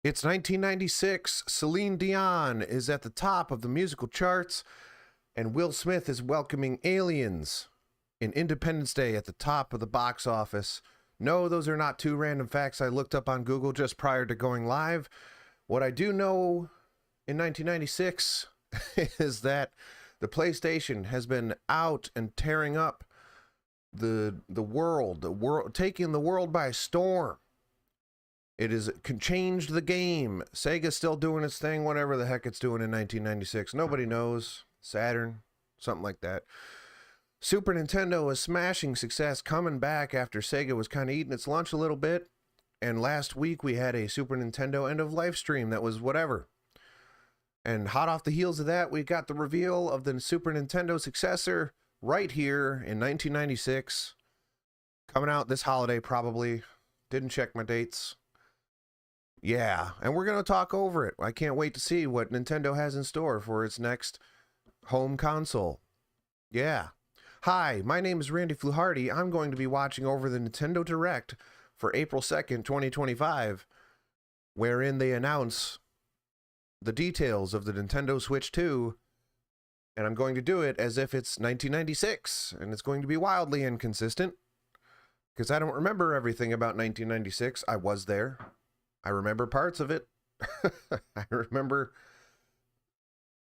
It's 1996. Celine Dion is at the top of the musical charts, and Will Smith is welcoming Aliens in Independence Day at the top of the box office. No, those are not two random facts I looked up on Google just prior to going live. What I do know in 1996 is that the PlayStation has been out and tearing up the world, taking the world by storm. It has changed the game. Sega's still doing its thing, whatever the heck it's doing in 1996. Nobody knows. Saturn, something like that. Super Nintendo is smashing success, coming back after Sega was kind of eating its lunch a little bit. And last week we had a Super Nintendo end of life stream that was whatever. And hot off the heels of that, we got the reveal of the Super Nintendo successor right here in 1996. Coming out this holiday probably. Didn't check my dates. Yeah, and we're going to talk over it. I can't wait to see what Nintendo has in store for its next home console. Yeah. Hi, my name is Randy Fluharty. I'm going to be watching over the Nintendo Direct for April 2nd, 2025, wherein they announce the details of the Nintendo Switch 2, and I'm going to do it as if it's 1996, and it's going to be wildly inconsistent, because I don't remember everything about 1996. I was there. I remember parts of it. I remember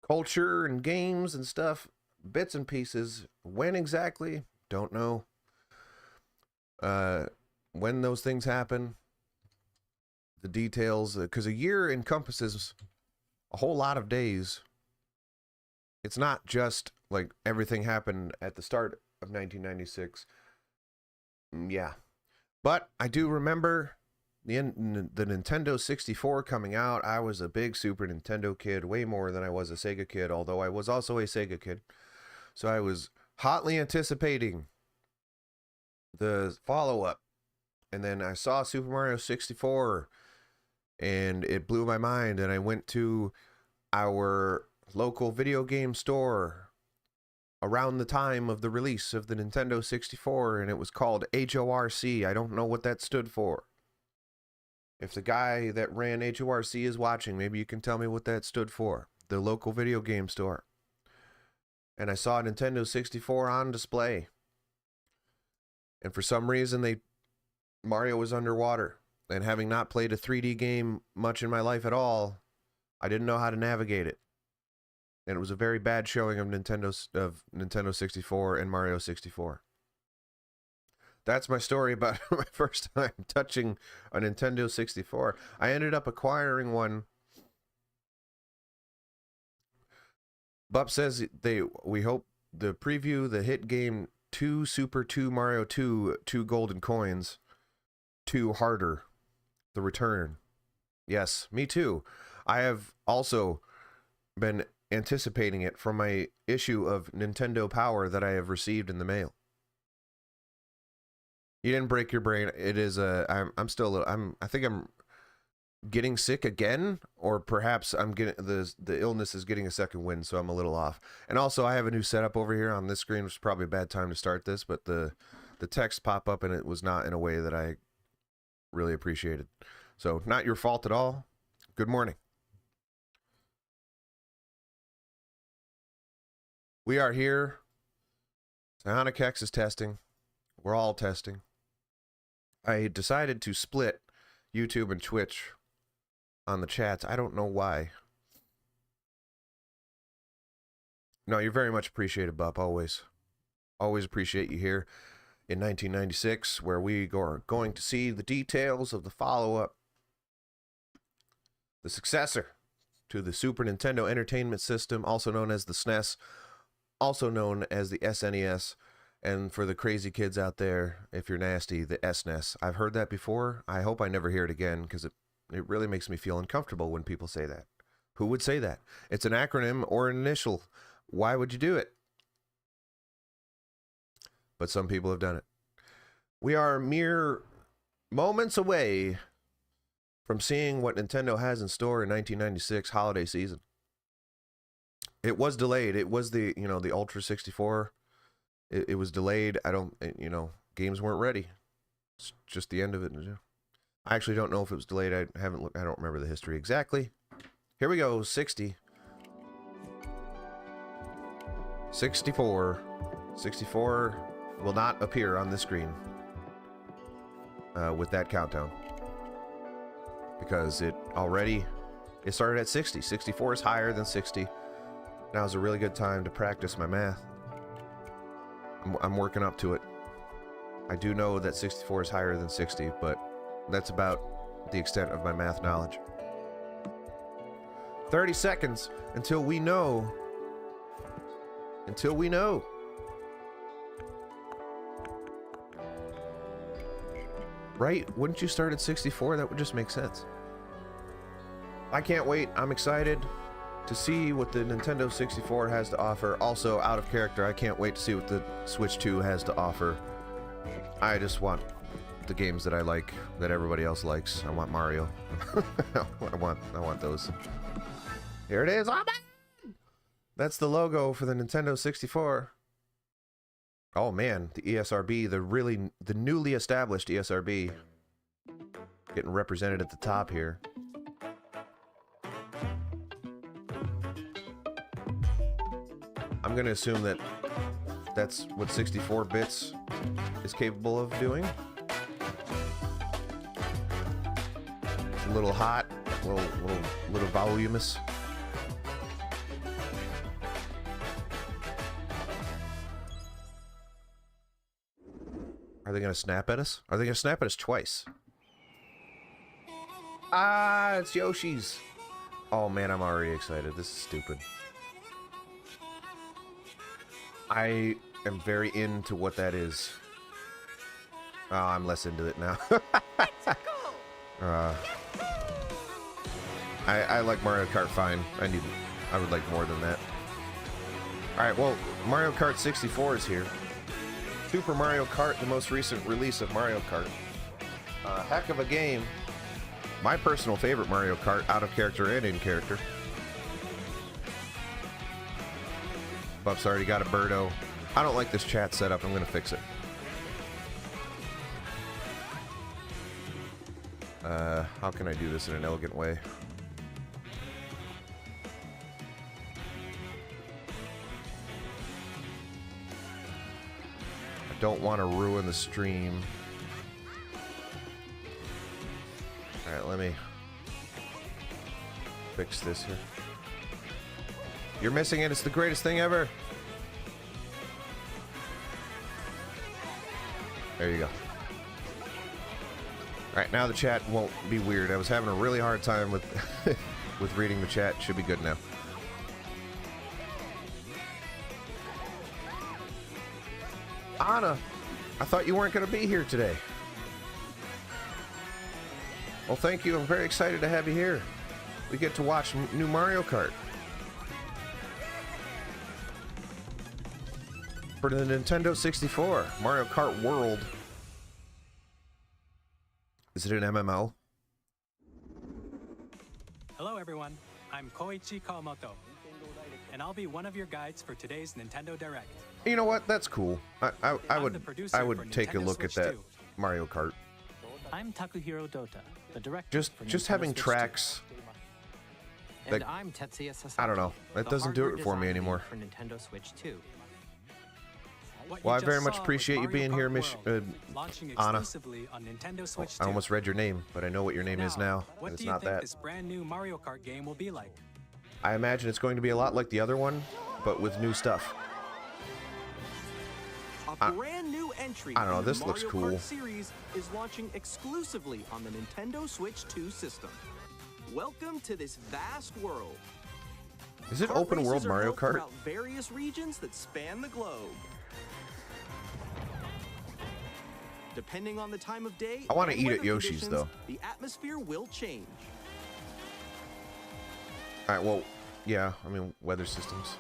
culture and games and stuff, bits and pieces. When exactly? Don't know. When those things happen, the details, because a year encompasses a whole lot of days. It's not just like everything happened at the start of 1996. Yeah. But I do remember the Nintendo 64 coming out. I was a big Super Nintendo kid, way more than I was a Sega kid, although I was also a Sega kid. So I was hotly anticipating the follow-up. And then I saw Super Mario 64, and it blew my mind. And I went to our local video game store around the time of the release of the Nintendo 64, and it was called HORC. I don't know what that stood for. If the guy that ran HORC is watching, maybe you can tell me what that stood for. The local video game store. And I saw Nintendo 64 on display. And for some reason, Mario was underwater. And having not played a 3D game much in my life at all, I didn't know how to navigate it. And it was a very bad showing of Nintendo 64 and Mario 64. That's my story about my first time touching a Nintendo 64. I ended up acquiring one. Bup says we hope the preview, the hit game 2 Super 2 Mario 2, 2 golden coins, 2 harder, the return. Yes, me too. I have also been anticipating it from my issue of Nintendo Power that I have received in the mail. You didn't break your brain. It is I'm still I think I'm getting sick again, or perhaps I'm getting the illness is getting a second wind, so I'm a little off. And also I have a new setup over here on this screen, which is probably a bad time to start this, but the text pop up and it was not in a way that I really appreciated. So not your fault at all. Good morning. We are here. Sonic X is testing. We're all testing. I decided to split YouTube and Twitch on the chats. I don't know why. No, you're very much appreciated, Bup. Always. Always appreciate you here in 1996, where we are going to see the details of the follow-up, the successor to the Super Nintendo Entertainment System, also known as the SNES, also known as the SNES, and for the crazy kids out there, if you're nasty, the SNES. I've heard that before. I hope I never hear it again, because it really makes me feel uncomfortable when people say that. Who would say that? It's an acronym or an initial. Why would you do it? But some people have done it. We are mere moments away from seeing what Nintendo has in store in 1996 holiday season. It was delayed. It was the Ultra 64. It was delayed. Games weren't ready. It's just the end of it. I actually don't know if it was delayed. I haven't looked. I don't remember the history exactly. Here we go. 60. 64. 64 will not appear on the screen with that countdown. Because it started at 60. 64 is higher than 60. Now is a really good time to practice my math. I'm working up to it. I do know that 64 is higher than 60, but that's about the extent of my math knowledge. 30 seconds until we know. Until we know. Right? Wouldn't you start at 64? That would just make sense. I can't wait. I'm excited to see what the Nintendo 64 has to offer. Also, out of character, I can't wait to see what the Switch 2 has to offer. I just want the games that I like, that everybody else likes. I want Mario. I want those. Here it is. Oh, man! That's the logo for the Nintendo 64. Oh man, the ESRB, the newly established ESRB, getting represented at the top here. I'm gonna assume that that's what 64 bits is capable of doing. It's a little hot, a little voluminous. Are they gonna snap at us? Are they gonna snap at us twice? Ah, it's Yoshi's. Oh man, I'm already excited. This is stupid. I am very into what that is. Oh, I'm less into it now. I like Mario Kart fine. I would like more than that. Alright, well, Mario Kart 64 is here. Super Mario Kart, the most recent release of Mario Kart. Heck of a game. My personal favorite Mario Kart, out of character and in character. Buff's already got a Birdo. I don't like this chat setup. I'm going to fix it. How can I do this in an elegant way? I don't want to ruin the stream. Alright, let me fix this here. You're missing it. It's the greatest thing ever. There you go. Alright, now the chat won't be weird. I was having a really hard time with with reading the chat. Should be good now. Anna, I thought you weren't going to be here today. Well, thank you. I'm very excited to have you here. We get to watch new Mario Kart. For the Nintendo 64, Mario Kart World. Is it an MMO? Hello everyone, I'm Koichi Kawamoto, and I'll be one of your guides for today's Nintendo Direct. You know what? That's cool. I would take a look at that Mario Kart. I'm Takuhiro Dota, the director. Just having tracks. And I'm Tetsuya Sasaki. I don't know. That doesn't do it for me anymore. For Nintendo Switch 2. Well, I very much appreciate you being here, Anna. I I almost read your name, but I know what your name is now. What It's do you not think that. this brand new Mario Kart game will be like? I imagine it's going to be a lot like the other one, but with new stuff. A brand new entry I don't know, in the this looks Mario cool. Kart series is launching exclusively on the Nintendo Switch 2 system. Welcome to this vast world. Is it Kart open world races are Mario held Kart? throughout various regions that span the globe. Depending on the time of day, I want to and eat at weather Yoshi's, conditions, though. The atmosphere will change. Alright, well, yeah, I mean, weather systems.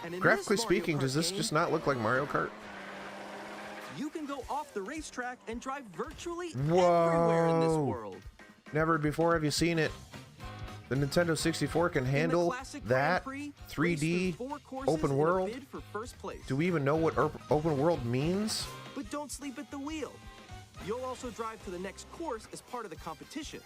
And in Graphically this Mario speaking, Kart does this game, just not look like Mario Kart? you can go off the racetrack and drive virtually everywhere in this Whoa. world. Never before have you seen it. The Nintendo 64 can In the handle classic that Grand Prix, 3D race through 4 courses open in a world. bid for first place. Do we even know what open world means? But don't sleep at the wheel. You'll also drive to the next course as part of the competition.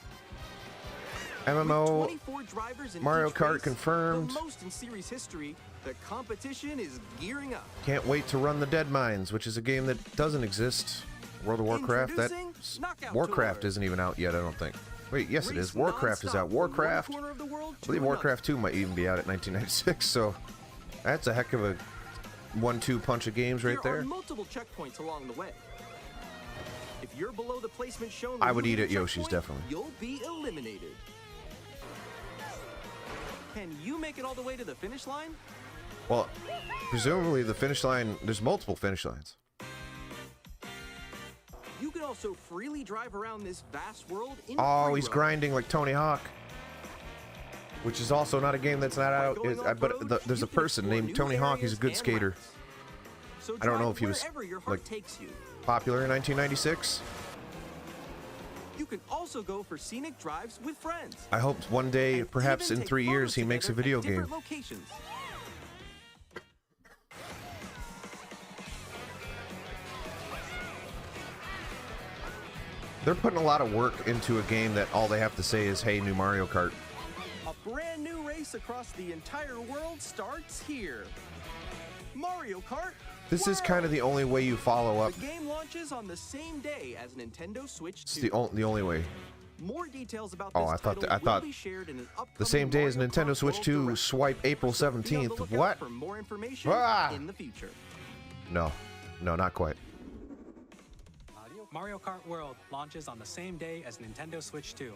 MMO, With 24 drivers in Mario each Kart race, confirmed. the most in series history, the competition is gearing up. Can't wait to run the Dead Mines, which is a game that doesn't exist. World of Warcraft. That Introducing Knockout Warcraft Tour. isn't even out yet, I don't think. Wait, yes it is. Race Warcraft is nonstop out. from one Warcraft. corner of the world I to believe another. Warcraft 2 might even be out at 1996, so that's a heck of a 1-2 punch of games right There are there. multiple checkpoints along the way. If you're below the placement shown, I would eat removing at a Yoshi's, checkpoint, definitely. You'll be eliminated. Can you make it all the way to the finish line? Well, presumably the finish line, there's multiple finish lines. You can also freely drive around this vast world in Oh, free he's roam. grinding like Tony Hawk. Which is also not a game that's not out. Going But off-road, there's you a can person explore named new Tony Hawk. He's a areas good and skater. routes. So I don't know drive if he was, wherever your heart like, takes you. Popular in 1996. You can also go for scenic drives with friends. I hope one day, and perhaps even in take 3 years, photos he makes a together video at game. different locations. They're putting a lot of work into a game that all they have to say is, hey, new Mario Kart. A brand new race across the entire world starts here. Mario Kart. This is kind of the only way you follow up. The game launches on the same day as Nintendo Switch 2. It's the only way. More details about Oh, this I thought title I thought will be shared in an the upcoming same day as Mario Nintendo Kart Switch World 2, Direct. swipe April So be on the 17th. lookout What? For more information Ah! in the future. No, not quite. Mario Kart World launches on the same day as Nintendo Switch 2.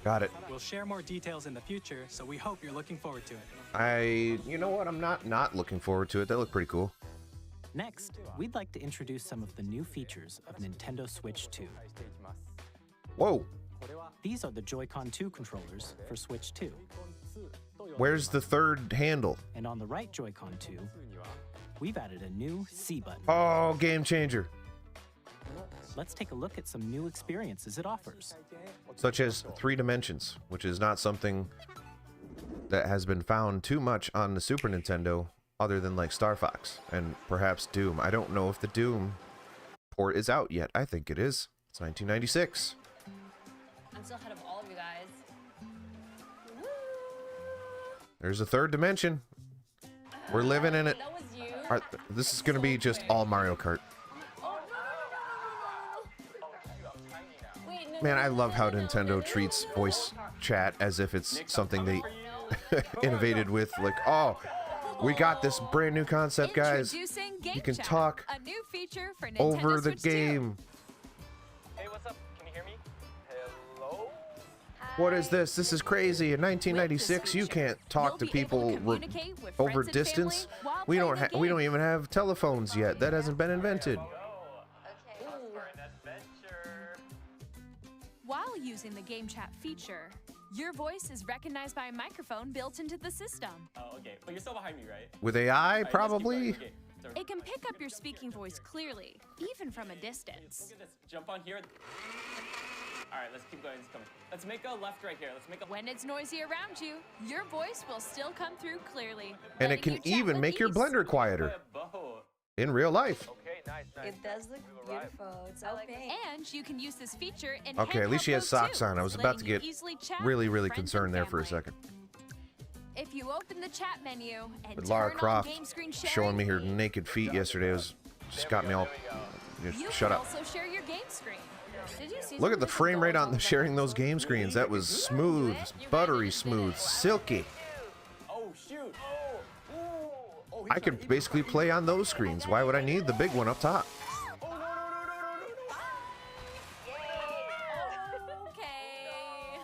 Got it. We'll share more details in the future, so we hope you're looking forward to it. You know what? I'm not looking forward to it. That looked pretty cool. Next, we'd like to introduce some of the new features of Nintendo Switch 2. Whoa, These are the Joy-Con 2 controllers for Switch 2. where's the third handle? And on the right Joy-Con 2, we've added a new C button. Oh, game changer. Let's take a look at some new experiences it offers. Such as 3 dimensions, which is not something that has been found too much on the Super Nintendo, other than like Star Fox and perhaps Doom. I don't know if the Doom port is out yet. I think it is. It's 1996. I'm still ahead of all of you guys. Woo! There's a third dimension. We're living in it. That was you. All right, this is going to be just all Mario Kart. Oh, no. Wait, no, Man, no, I no, love no, how no, no, Nintendo no, treats no, no, voice no. chat as if it's something they No. innovated with. Like, oh, we got this brand new concept, guys. Introducing Game You can Chat, talk a new feature for Nintendo over the Switch 2. game. Hey, what's up? Can you hear me? Hello? What is this? This is crazy. In With 1996, this you feature, can't talk you'll to be able people communicate with over friends and distance. family while We playing don't the we don't game. even have telephones yet. That hasn't been invented. Okay. For an adventure. While using the Game Chat feature, your voice is recognized by a microphone built into the system. Oh, okay. But you're still behind me, right? With AI, Alright, let's keep probably. going. Okay. So, It can pick up your speaking voice clearly, even from a distance. look at this. Jump on here. Alright, let's keep going. It's coming. Let's make a left right here. Let's make a When it's noisy around you, your voice will still come through clearly. And it letting can you chat even with make your ease. blender quieter by a boat. in real life. Okay, nice. It does look beautiful. It's so pink. And you can use this feature in Okay, at least she has handheld mode socks too, on. I was about to letting you get easily chat really, with really friends and concerned there for a family. second. If you open the chat menu and With Lara turn on Croft game screen showing me her sharing, naked feet yesterday was just got me all. Just you shut can up. also share your game screen. Did you see Look at the something frame rate on with the sharing those game screens. That was smooth, buttery smooth, silky. Oh, shoot. Oh, ooh. Oh, he's I trying could to- basically play on those screens. Why would I need the big one up top? Oh, no, no, no, no, no, no, no. Okay.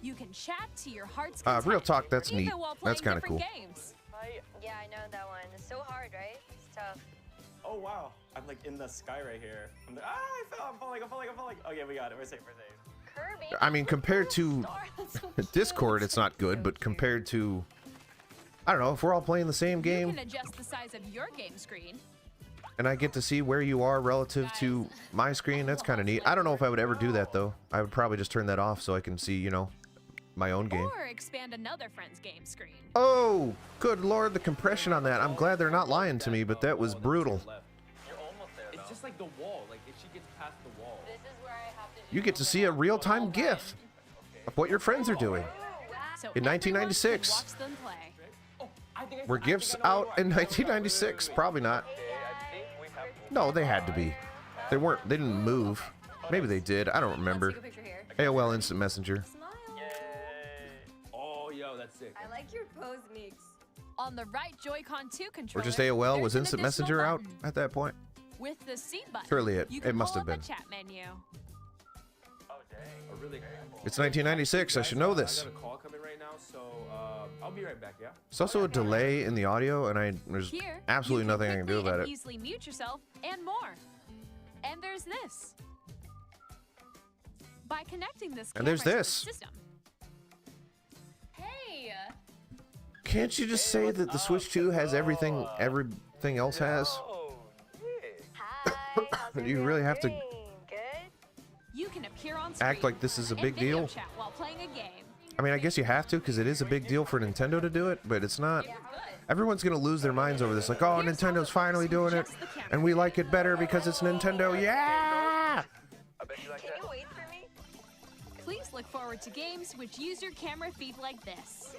You can chat to your heart's Real content, talk, that's even neat. while playing That's kinda different cool. games. Yeah, I know that one. It's so hard, right? It's tough. Oh, wow. I'm like in the sky right here. I'm like, I fell. I'm falling. Okay, we got it. We're safe. Kirby. I mean, compared to That's so cute. Discord, it's not good, but compared to, I don't know, if we're all playing the same You game can adjust the size of your game screen. and I get to see where you are relative to my screen, that's kind of neat. I don't know if I would ever do that, though. I would probably just turn that off so I can see, you know, my own game. Or expand another friend's game screen. Oh, good lord, the compression on that. I'm glad they're not lying to me, but that was brutal. You're almost there, If It's just like the wall. Like if she gets past the wall. This is where I have to. You get to see a real-time GIF of what your friends are doing. So In 1996. everyone can watch them play. Were GIFs out in 1996? Probably not. No, they had to be. They weren't. They didn't move. Maybe they did. I don't remember. Take a picture here. AOL Instant Messenger. Smile. Oh, yo, that's sick. I like your pose, Meeks. On the right Joy-Con 2 Or controller, just AOL there's was an Instant additional Messenger out button. at that point? With the C button, Surely you can it must pull have up been. a chat menu. A really. It's 1996. I should know I this. got a call coming right now, so I'll be right back. Yeah. It's also a delay in the audio, and there's Here, absolutely you nothing I can do quickly about and it. Easily mute yourself and more. And there's this. By connecting this And there's camera to the this. system, Hey. Can't you just say that the Switch 2 has everything else has? Hi. How's You really have to doing? Good. you can appear on screen act like this is a and big video deal. chat while playing a game. I mean, I guess you have to because it is a big deal for Nintendo to do it, but it's not. Everyone's gonna lose their minds over this. Like, oh, Here's how Nintendo's it finally works doing with it, just the camera. and we like it better because it's Nintendo. Yeah! Can you wait for me? Please look forward to games which use your camera feed like this.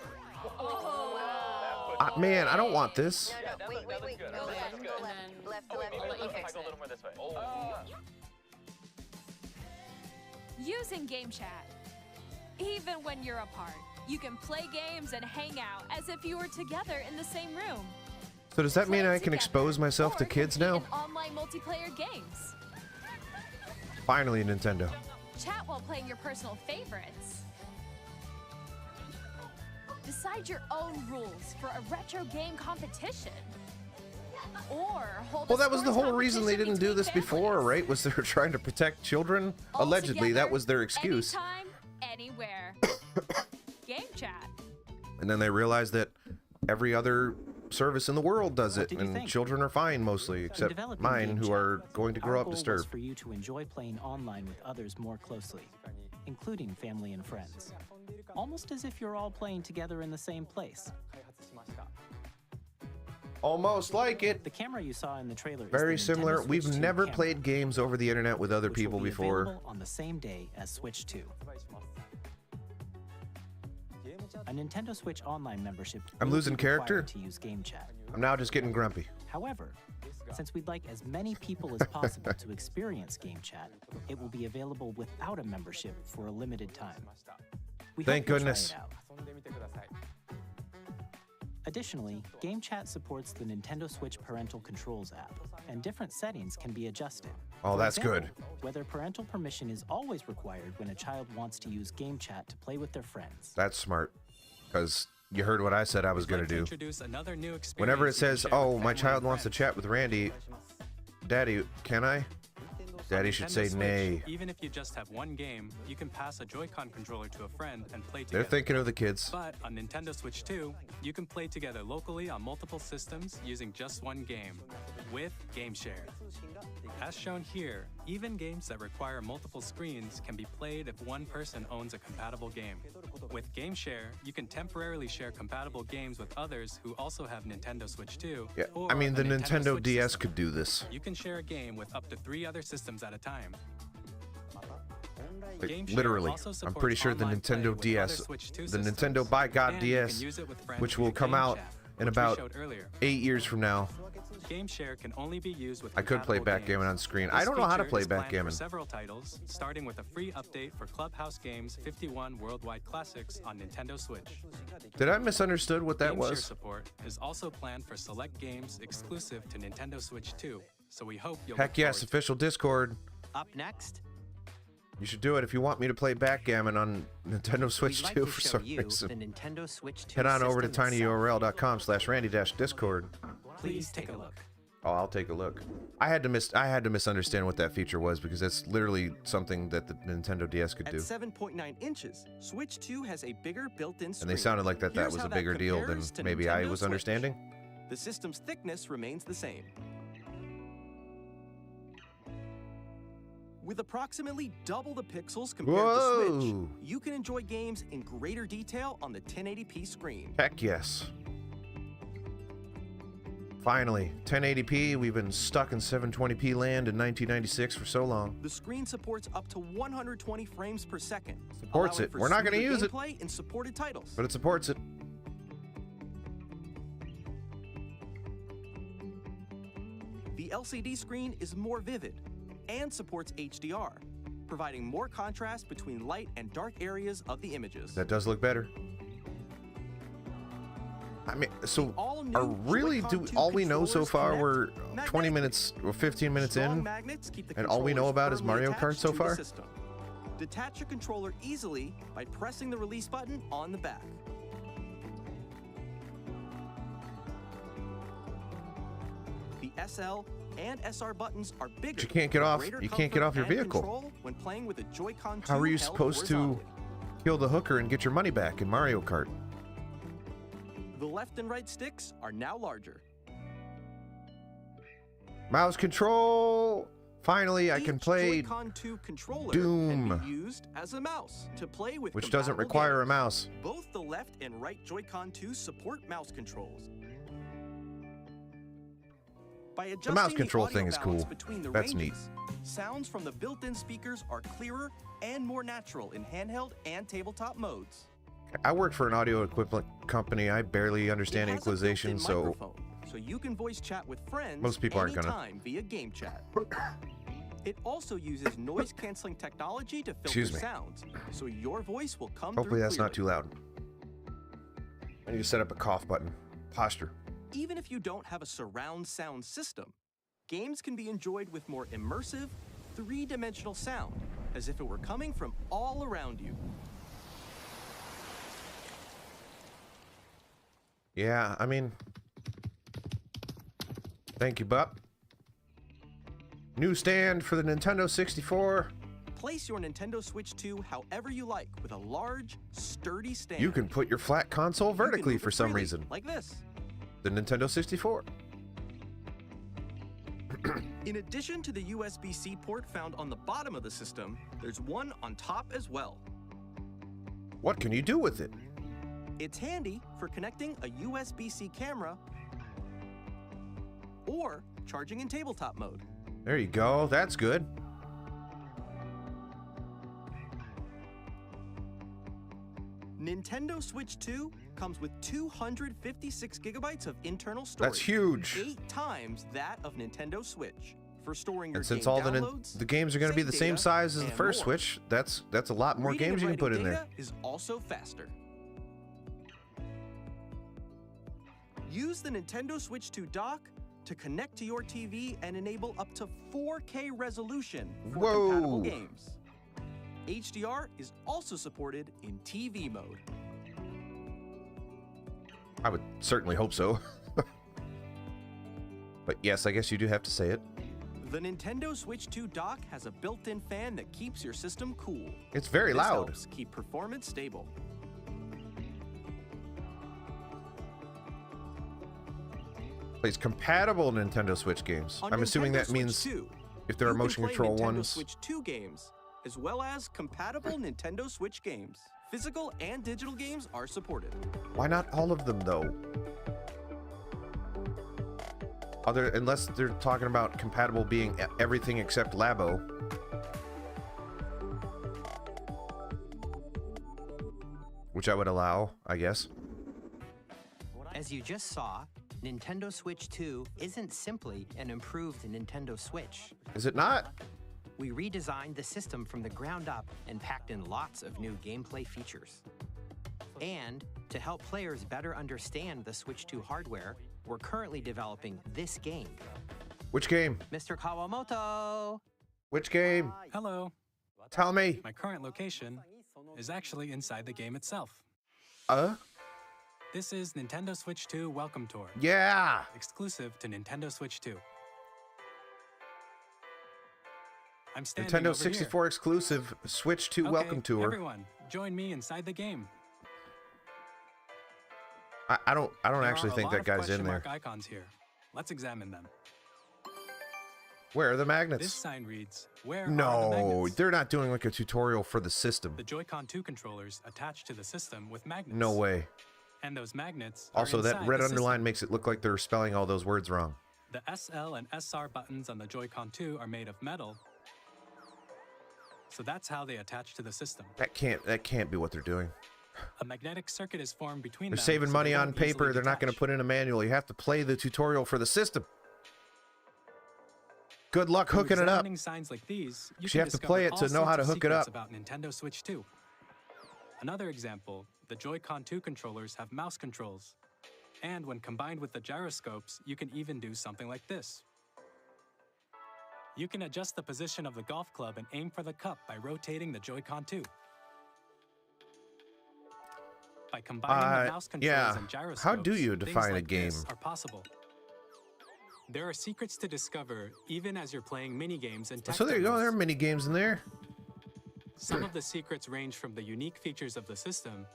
Man, I don't want this. No, wait. Go left. Go left. Left. Let me fix it. Using Game Chat. Even when you're apart, you can play games and hang out as if you were together in the same room. So does that mean Play I can together expose myself to or kids compete now? in online multiplayer games. Finally, Nintendo. Chat while playing your personal favorites. Decide your own rules for a retro game competition. Or hold Well, a that was the sports whole reason they didn't do competition this between before, families. right? Was they were trying to protect children? All Allegedly, that together, was their excuse. Anytime, anywhere. Game Chat. And then they realized that every other service in the world does What it, did you and think? children are fine mostly, In except developing mine, Game who Chat, are going to grow our up goal was disturbed. for you to enjoy playing online with others more closely, including family and friends. Almost as if you're all playing together in the same place. Almost like it. The camera you saw in the trailer is Very the Nintendo similar. Switch We've 2 never camera, played games over the internet with other which will people be before. available on the same day as Switch 2. A Nintendo Switch Online membership I'm will losing be required character? to use Game Chat. I'm now just getting grumpy. However, since we'd like as many people as possible to experience Game Chat, it will be available without a membership for a limited time. We Thank hope you'll try goodness. it out. Additionally, Game Chat supports the Nintendo Switch Parental Controls app, and different settings can be adjusted. Oh, For that's example, good. Whether parental permission is always required when a child wants to use Game Chat to play with their friends. That's smart, because you heard what I said I was We'd going like to do. introduce another new experience Whenever it you can says, share oh, with my family child and wants to friends. chat with Randy, Daddy, can I? Daddy should Nintendo say Switch, nay. Even if you just have one game, you can pass a Joy-Con controller to a friend and play They're together. thinking of the kids. But on Nintendo Switch 2, you can play together locally on multiple systems using just one game, with Game Share. As shown here, even games that require multiple screens can be played if one person owns a compatible game. With Game Share, you can temporarily share compatible games with others who also have Nintendo Switch 2. Yeah, or I mean, the a Nintendo Switch DS system. could do this. You can share a game with up to 3 other systems at a time. Like, Game Share literally, also I'm supports pretty sure the online play Nintendo with DS, other Switch 2 the systems. Nintendo by God And you can DS, use it with friends which via will come Game out Chat, in which we about showed earlier. 8 years from now. Game Share can only be used with I could play compatible backgammon games. on screen. This I don't know how to feature play is planned for backgammon. several titles, starting with a free update for Clubhouse Games 51 Worldwide Classics on Nintendo Switch. Did I misunderstood what that Game Share was? support is also planned for select games exclusive to Nintendo Switch 2, so we hope you'll Heck look yes, forward to it. official Discord. Up next, You should do it if you want me to play backgammon on Nintendo Switch we'd like 2 to for show some you the reason. Nintendo Switch 2 Head on over to system itself. tinyurl.com/randy-discord. Please take a look. Oh, I'll take a look. I had to misunderstand what that feature was because that's literally something that the Nintendo DS could At do. 7.9 inches, Switch 2 has a bigger built-in screen. And they sounded like that Here's was how a bigger deal than compares to maybe I Nintendo was Switch. understanding. The system's thickness remains the same. With approximately double the pixels compared to Whoa. Switch, you can enjoy games in greater detail on the 1080p screen. Heck yes. Finally, 1080p. We've been stuck in 720p land in 1996 for so long. The screen supports up to 120 frames per second. Supports it. We're not going to use it, in supported titles. but it supports it. The LCD screen is more vivid and supports HDR, providing more contrast between light and dark areas of the images. That does look better. I mean, so are really all we know so far? We're 20 minutes or 15 minutes in, and all we know about is Mario Kart so far? Detach your controller easily by pressing the release button on the back. The SL and SR buttons are bigger. But you can't get off. You can't get off your vehicle. When playing with a Joy-Con 2 How are you held supposed to horizontally. kill the hooker and get your money back in Mario Kart? The left and right sticks are now larger. Mouse control. Finally, I can play Joy-Con 2 controller Doom, can be used as a mouse to play with, which doesn't compatible require a games. mouse. Both the left and right Joy-Con 2 support mouse controls. By adjusting mouse control audio thing is balance cool. between the That's ranges, sounds from the built-in speakers are clearer and more natural in handheld and tabletop modes. I work for an audio equipment company. I barely understand It has a equalization, built-in so microphone, so you can voice chat with friends most people aren't gonna. anytime via game chat. It also uses noise-canceling technology to Excuse filter me. sounds, so your voice will come Hopefully through that's not clearly. too loud. I need to set up a cough button. Posture. Even if you don't have a surround sound system, games can be enjoyed with more immersive, three-dimensional sound, as if it were coming from all around you. Yeah, I mean, thank you, Bup. New stand for the Nintendo 64. Place your Nintendo Switch 2 however you like with a large, sturdy stand. You can put your flat console You can vertically move for it some freely, reason. like this. The Nintendo 64. In addition to the USB-C port found on the bottom of the system, there's one on top as well. What can you do with it? It's handy for connecting a USB-C camera or charging in tabletop mode. There you go. That's good. Nintendo Switch 2 comes with 256 gigabytes of internal storage. That's huge. 8 times that of Nintendo Switch. For storing your And since game all downloads, the games are going to be the save same data, size as the and first more. Switch, that's a lot more Reading games you and can put in writing there. data is also faster. Use the Nintendo Switch 2 dock to connect to your TV and enable up to 4K resolution for compatible Whoa. games. HDR is also supported in TV mode. I would certainly hope so. But yes, I guess you do have to say it. The Nintendo Switch 2 dock has a built-in fan that keeps your system cool. It's very This loud. helps keep performance stable. Plays compatible Nintendo Switch games. On I'm assuming Nintendo that Switch means 2, if there are you can motion play control Nintendo ones. Switch 2 games, as well as compatible Nintendo Switch games. Physical and digital games are supported. Why not all of them though? Unless they're talking about compatible being everything except Labo. Which I would allow, I guess. As you just saw, Nintendo Switch 2 isn't simply an improved Nintendo Switch. Is it not? We redesigned the system from the ground up and packed in lots of new gameplay features. And to help players better understand the Switch 2 hardware, we're currently developing this game. Which game? Mr. Kawamoto! Which game? Hello. Tell me. My current location is actually inside the game itself. This is Nintendo Switch 2 Welcome Tour, Yeah. exclusive to Nintendo Switch 2. I'm standing Nintendo over 64 exclusive Switch 2 here. Welcome Okay, Tour. Everyone, join me inside the game. I don't There actually are a think lot that of guy's question in there. mark icons here. Let's examine them. Where are the This magnets? sign reads, "Where are the No, magnets?" they're not doing like a tutorial for the system. The Joy-Con 2 controllers attached to the system with magnets. No way. And those magnets are Also, that inside red the underline system. makes it look like they're spelling all those words wrong. The SL and SR buttons on the Joy-Con 2 are made of metal, so that's how they attach to the system. That can't be what they're doing. A magnetic circuit is formed between They're them. saving so money they on don't easily paper. They're not going to detach. put in a manual. You have to play the tutorial for the system. Good luck Through hooking it up. examining signs like these, you You can have to discover play it all to know how sorts to of hook it secrets up. about Nintendo Switch 2. Another example, the Joy-Con 2 controllers have mouse controls. And when combined with the gyroscopes, you can even do something like this. You can adjust the position of the golf club and aim for the cup by rotating the Joy-Con 2. By combining the mouse controls yeah. and gyroscopes, How do you things define a like this game? are possible. There are secrets to discover even as you're playing mini-games and tech So there you go. demos. There are mini games in there. Some of the secrets range from the unique features of the system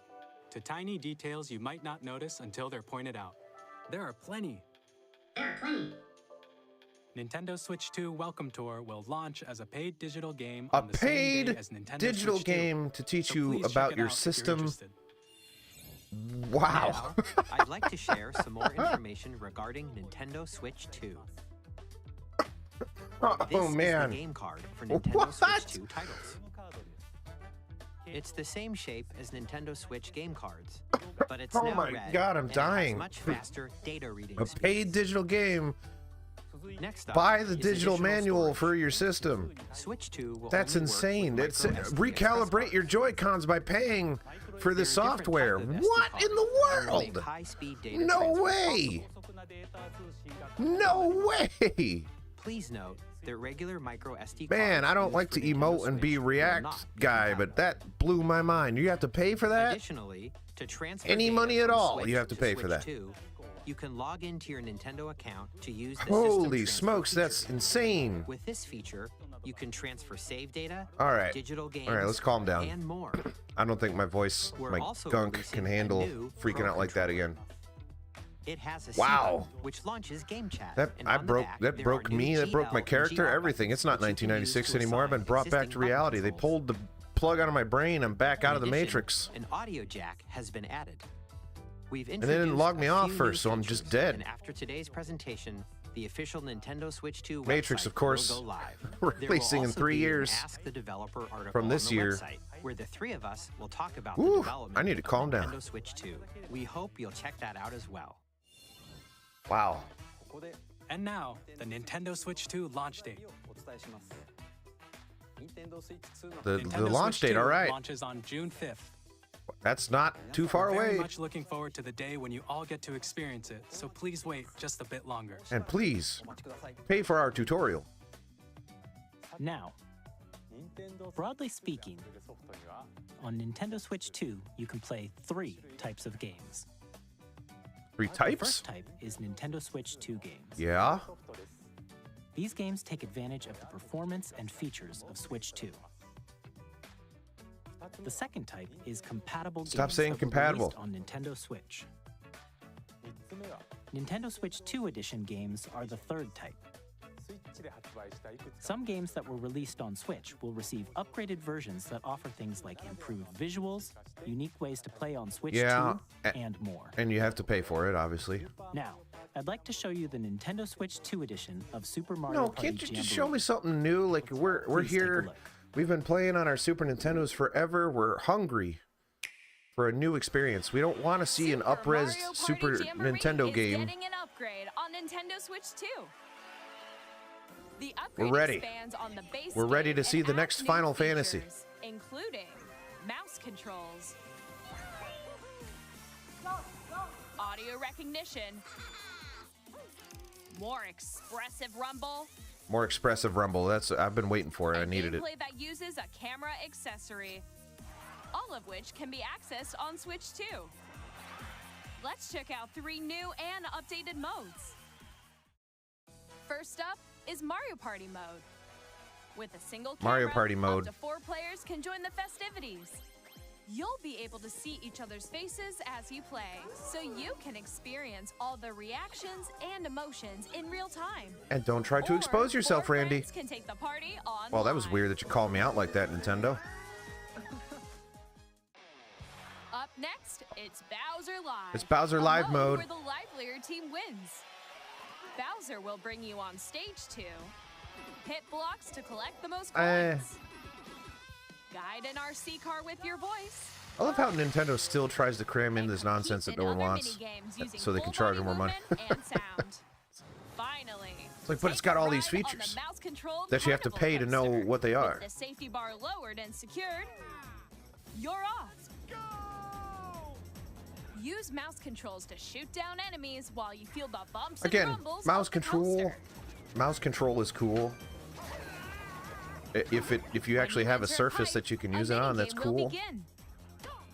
to tiny details you might not notice until they're pointed out. There are plenty. Nintendo Switch 2 Welcome Tour will launch as a paid digital game A on the same day paid as Nintendo digital Switch 2. game to teach So you please check about it your out if you're system. interested. Wow. Now, I'd like to share some more information regarding Nintendo Switch 2. This Oh man. is the game card for Nintendo What? Switch 2 titles. It's the same shape as Nintendo Switch game cards, but it's Oh now my red God, I'm and it has dying. much faster data reading A paid speeds. digital game. Next up Buy the is digital additional manual storage. for your system. Switch 2 will That's only work insane. with It's micro SD recalibrate express your cards. Joy-Cons by paying for the They're a different software. type of SD What card in the and will make world? high-speed data No transfer way. possible. No way. Please note that regular micro SD Man, cards I don't used like for to Nintendo emote and be Switch will React not be guy, but compatible. that blew my mind. You have to pay for that? Additionally, to transfer Any data money at from all, Switch you have to pay for Switch that. 2, you can log into your Nintendo account to use the Holy system transfer smokes, that's feature. insane. With this feature, you can transfer save data, All right. digital games, All right, let's calm down. and more. I don't think my voice, We're my also gunk releasing can a handle new freaking Pro out like that controller. again. It has a Wow. CD, which launches Game Chat. That and I on the broke back, that there broke are new me, that broke my GL and character, GR everything. It's not buttons, which you can use 1996 to anymore. I've been assign brought back to existing button reality. They controls. pulled the plug out of my brain. I'm back out of the In addition, matrix. An audio jack has been added. We've they didn't log me introduced a off few first, new so I'm just features, dead. And after today's presentation, the official Nintendo Switch 2 Matrix, website of course, will go live. There will releasing in also 3 be an years Ask the Developer article from this on the year. website, where the three of us will talk about Ooh, the development I need to of calm down. Nintendo Switch 2. We hope you'll check that out as well. Wow. And now, the Nintendo Switch 2 launch date. The Nintendo launch Switch date, 2 all right. launches on June 5th. That's not too far We're very away. much looking forward to the day when you all get to experience it, so please wait just a bit longer. And please, pay for our tutorial. Now, broadly speaking, on Nintendo Switch 2, you can play 3 types of games. 3 The types? first type is Nintendo Switch 2 games. Yeah. These games take advantage of the performance and features of Switch 2. The second type is compatible Stop games saying that were compatible. released on Nintendo Switch. Nintendo Switch 2 edition games are the third type. Some games that were released on Switch will receive upgraded versions that offer things like improved visuals, unique ways to play on Switch Yeah, 2, and more. And you have to pay for it, obviously. Now, I'd like to show you the Nintendo Switch 2 edition of Super Mario No, Party can't you just Jamboree. show me something new? Like we're Please take a here. look. We've been playing on our Super Nintendos forever. We're hungry for a new experience. We don't want to see an Super up-res Mario Party Super Jamboree Nintendo is game. getting an upgrade on Nintendo Switch 2. The We're upgrade ready. expands on the base We're ready game to and see the adds next new Final Fantasy. features, including mouse controls, audio recognition, more expressive rumble, More expressive rumble. I've been waiting for it. I and needed it. gameplay that uses a camera accessory, all of which can be accessed on Switch 2. Let's check out 3 new and updated modes. First up is Mario Party mode. With a single camera, Mario Party mode. up to 4 players can join the festivities. You'll be able to see each other's faces as you play, so you can experience all the reactions and emotions in real time. And don't try to Or expose yourself, 4 Randy. friends can take the party online. Well, that was weird that you called me out like that, Nintendo. Up next It's Bowser Live. It's Bowser a Live mode. Where the livelier team wins. Bowser will bring you on stage 2. Hit blocks to collect the most coins. Guide an RC car with your voice. I love how Nintendo still tries to cram in this nonsense that no one wants, so they can charge them more money. Finally, it's like, but it's got all these features that you have to pay to know what they are. With the safety bar lowered and secured, you're off. Use mouse controls to shoot down enemies while you feel the bumps and rumbles. Mouse control is cool. If you actually have a surface that you can use it on, that's cool.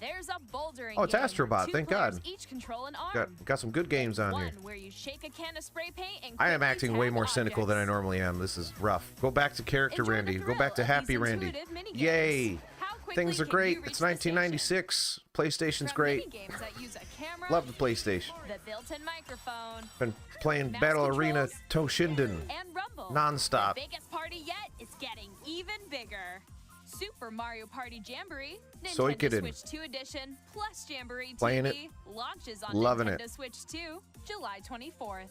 There's a bouldering oh, it's Astrobot, thank God. Each control an arm. Got some good games on here. Where you shake a can of spray paint and I am acting way more cynical than I normally am. This is rough. Go back to character Randy. Go back to happy Randy. Yay! Things are great. It's 1996. PlayStation's great. Love the PlayStation. The built-in microphone. Been playing Battle Arena Toshinden non-stop. The biggest party yet is getting even bigger. Super Mario Party Jamboree, Nintendo Switch 2 Edition plus Jamboree Playing TV launches on Loving Nintendo Switch 2, July 24th.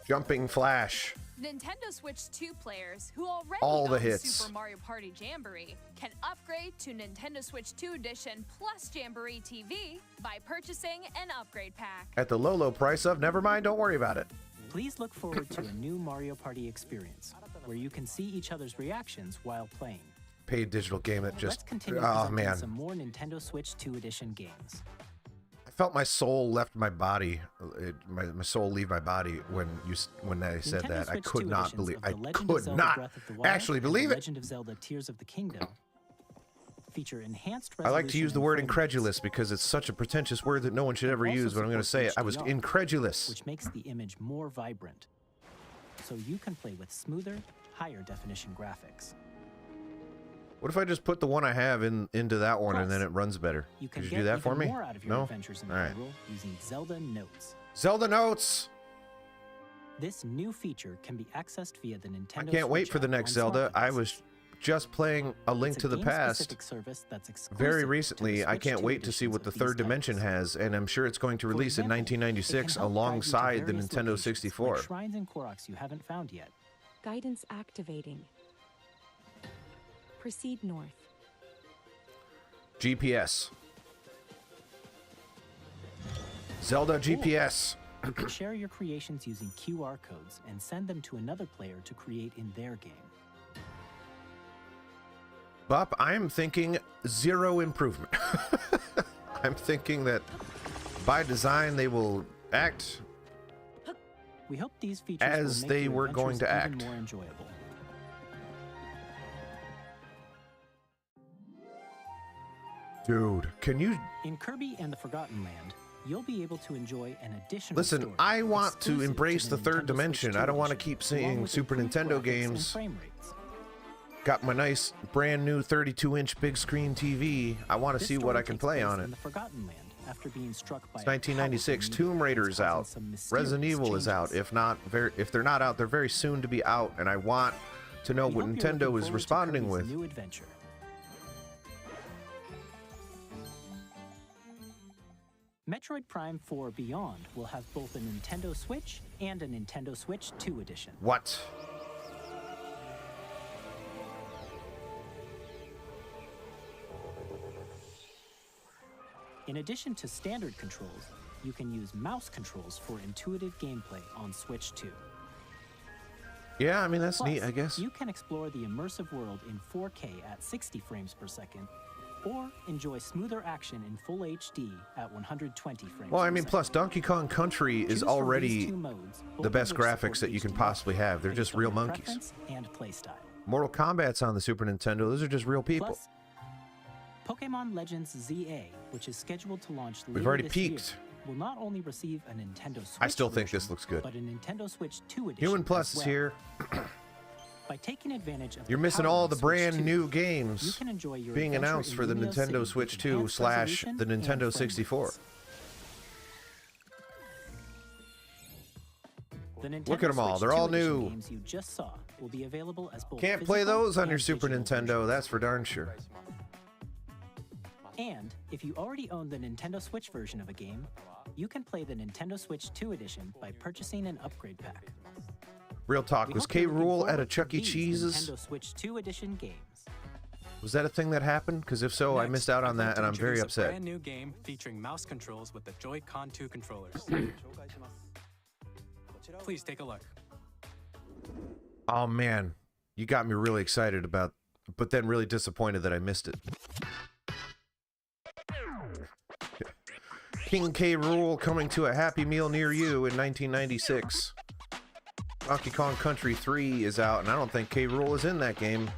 Jumping Flash. Nintendo Switch 2 players who already all the own hits. Super Mario Party Jamboree can upgrade to Nintendo Switch 2 Edition plus Jamboree TV by purchasing an upgrade pack. At the low price of, never mind, don't worry about it. Please look forward to a new Mario Party experience where you can see each other's reactions while playing. Paid digital game that just, Let's continue man. some more Nintendo Switch 2 Edition games. I felt my soul left my body. My soul leave my body when they said Nintendo that. I Switch could 2 not editions believe. of I The Legend of could Zelda not Breath of the Wild actually and believe The it. Legend of Zelda Tears of the Kingdom feature enhanced I like to resolution use the and word frame incredulous because it's such a pretentious word that no one should ever also use, but I'm going to say it. I was HDR, incredulous. which makes the image more vibrant, so you can play with smoother, higher definition graphics. What if I just put the one I have into that one and then it runs better? You can Could get you do that even for me? more out of your No? adventures in All right. Hyrule using Zelda Notes. Zelda Notes! This new feature can be accessed via the Nintendo I can't wait Switch for the app next on Zelda. smart I devices. was just playing A Link It's to the Past game-specific service that's exclusive very to the recently. I Switch can't 2 wait to see what the editions of third these dimension titles. has, and I'm sure it's going to release in example, it can 1996 help guide you to alongside the various Nintendo locations, 64. like shrines and Koroks you haven't found yet. Guidance activating. Proceed north. GPS. Zelda GPS. You can share your creations using QR codes and send them to another player to create in their game. Bup, I'm thinking zero improvement. I'm thinking that by design they will act We hope these features as will make they your were going to adventures even act. more enjoyable. Dude, can you In Kirby and the Forgotten Land, you'll be able to enjoy an additional listen? story I want to exclusive embrace the the third Nintendo dimension. Switch I don't 2 want to edition, keep along seeing with Super improved Nintendo graphics and games. frame rates. Got my nice brand new 32-inch big screen TV. I want to This see what story I can takes play place on it. in the Forgotten Land after being struck by It's a 1996. powerful Tomb Raider's meteor out. that's causing some Resident mysterious Evil is out. changes. If they're not out, they're very soon to be out. And I want to know We what hope you're Nintendo looking is forward to responding Kirby's with. new adventure. Metroid Prime 4 Beyond will have both a Nintendo Switch and a Nintendo Switch 2 edition. What? In addition to standard controls, you can use mouse controls for intuitive gameplay on Switch 2. Yeah, I mean that's Plus, neat. I guess. you can explore the immersive world in 4K at 60 frames per second, or enjoy smoother action in full HD at 120 frames Well, I per mean, second. plus Donkey Kong Country Choose is from already these two modes, both the of best which graphics support that you can HDR possibly have. They're based just on real your monkeys. preference and playstyle. Mortal Kombat's on the Super Nintendo. Those are just real people. Plus, Pokemon Legends ZA, which is scheduled to launch later We've already this peaked. year, will not only receive a Nintendo Switch I still think version, this looks good. but a Nintendo Switch 2 edition Human Plus as is well. here. By taking advantage of You're the missing power all of the Switch brand 2, new you games can enjoy your being adventure announced in for the Lumio City Nintendo with Switch 2 enhanced / resolution the and Nintendo frame 64. rates. The Nintendo Look at 'em all. Switch They're all 2 edition new. Games you just saw will be available as both Can't play physical those on your and Super digital Nintendo, versions. that's for darn sure. And if you already own the Nintendo Switch version of a game, you can play the Nintendo Switch 2 edition by purchasing an upgrade pack. Real talk, was K. Rool at a Chuck E. Cheese's? Nintendo Switch 2 edition games. Was that a thing that happened? Because if so, I missed out on that, and I'm very upset. A brand new game featuring mouse controls with the Joy-Con 2 controllers. Please take a look. Oh man, you got me really excited about, but then really disappointed that I missed it. King K. Rool coming to a Happy Meal near you in 1996. Donkey Kong Country 3 is out, and I don't think K. Rool is in that game.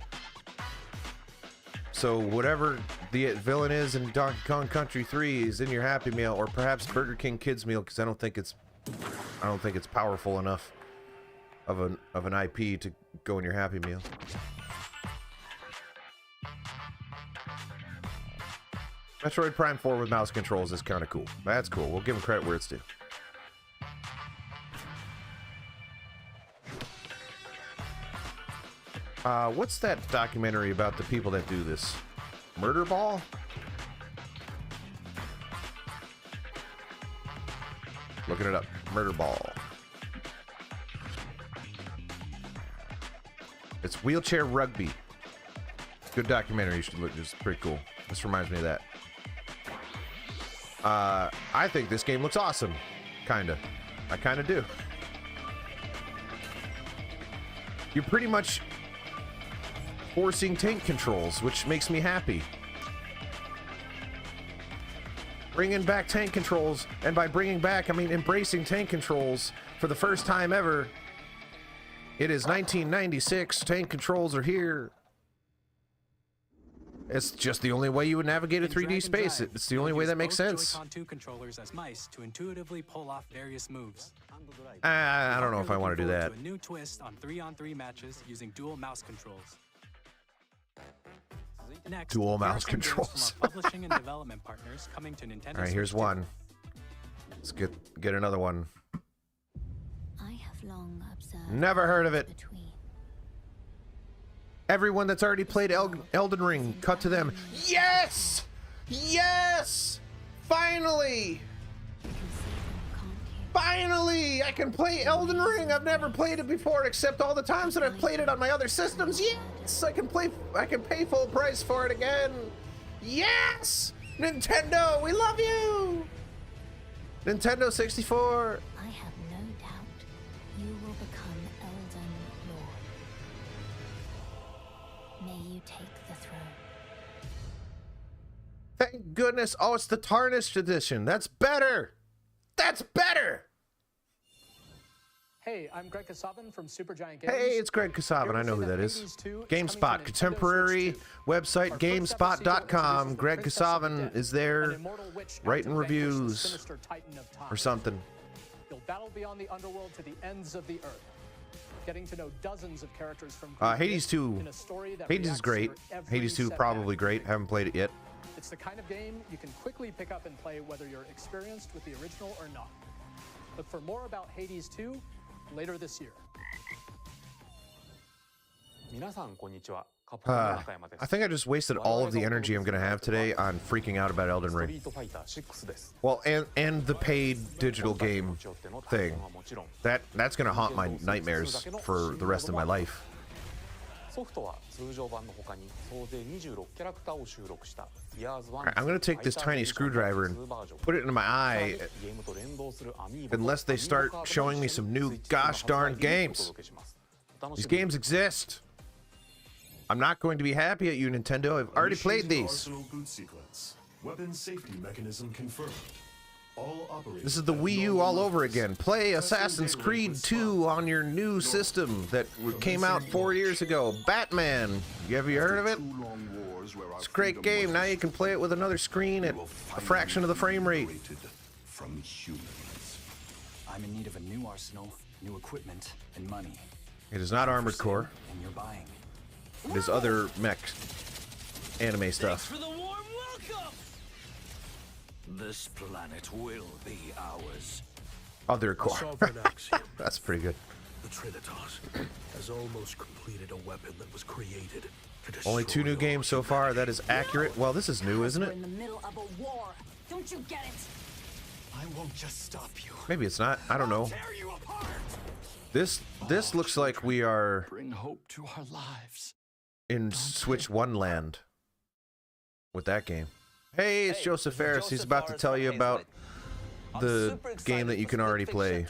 So whatever the villain is in Donkey Kong Country 3 is in your Happy Meal, or perhaps Burger King Kids Meal, because I don't think it's powerful enough of an IP to go in your Happy Meal. Metroid Prime 4 with mouse controls is kind of cool. That's cool. We'll give him credit where it's due. What's that documentary about the people that do this? Murder Ball? Looking it up. Murder Ball. It's Wheelchair Rugby. Good documentary. You should look. It's pretty cool. This reminds me of that. I think this game looks awesome. Kinda. I kinda do. You're pretty much forcing tank controls, which makes me happy. Bringing back tank controls, and by bringing back, I mean embracing tank controls for the first time ever. It is 1996. Tank controls are here. It's just the only way you would navigate a 3D space. It's the only way that makes sense. Joy-Con 2 controllers as mice to intuitively pull off various moves. I don't know if I want to do that. A new twist on 3-on-3 matches using dual mouse controls. Next, Dual here are mouse some games controls. from our publishing and development partners coming to Nintendo. All right, here's Switch 2. one. Let's get another one. I have long observed. Never heard of it. Between. Everyone that's already played Elden Ring, cut to them. Yes! Yes! Finally! Finally! I can play Elden Ring! I've never played it before, except all the times that I've played it on my other systems. Yes! I can pay full price for it again. Yes! Nintendo, we love you! Nintendo 64. I have no doubt you will become Elden Lord. May you take the throne. Thank goodness. Oh, it's the Tarnished Edition. That's better! That's better! Hey, I'm Greg Kasavin from Supergiant Games. Hey, it's Greg Kasavin. I know who that is. GameSpot, contemporary website, GameSpot.com. Greg Kasavin is there writing reviews or something. You'll battle beyond the underworld to the ends of the earth, getting to know dozens of characters from Hades 2. Hades is great. Hades 2 probably great. Haven't played it yet. It's the kind of game you can quickly pick up and play whether you're experienced with the original or not. Look for more about Hades 2 later this year. I think I just wasted all of the energy I'm going to have today on freaking out about Elden Ring. Well, and the paid digital game thing. That's going to haunt my nightmares for the rest of my life. I'm going to take this tiny screwdriver and put it into my eye unless they start showing me some new gosh darn games. These games exist. I'm not going to be happy at you, Nintendo. I've already played these. Weapon safety mechanism confirmed. This is the Wii U all over again. Play Assassin's Creed 2 on your new system that came out 4 years ago. Batman. Have you heard of it? It's a great game. Now you can play it with another screen at a fraction of the frame rate. I'm in need of a new arsenal, new equipment, and money. It is not Armored Core. And you're buying. It is other mech anime stuff. For the warm welcome. This planet will be ours. Other Core. That's pretty good. The Trinitas has almost completed a weapon that was created Only 2 new games so far. That is accurate. Well, this is new, isn't We're it? in the middle of a war. Don't you get it? I won't just stop you. Maybe it's not. I don't know. This looks like we are Bring hope to our lives. in Switch 1 land with that game. Hey, it's Joseph Ferris. He's about to tell you about the game that you can already play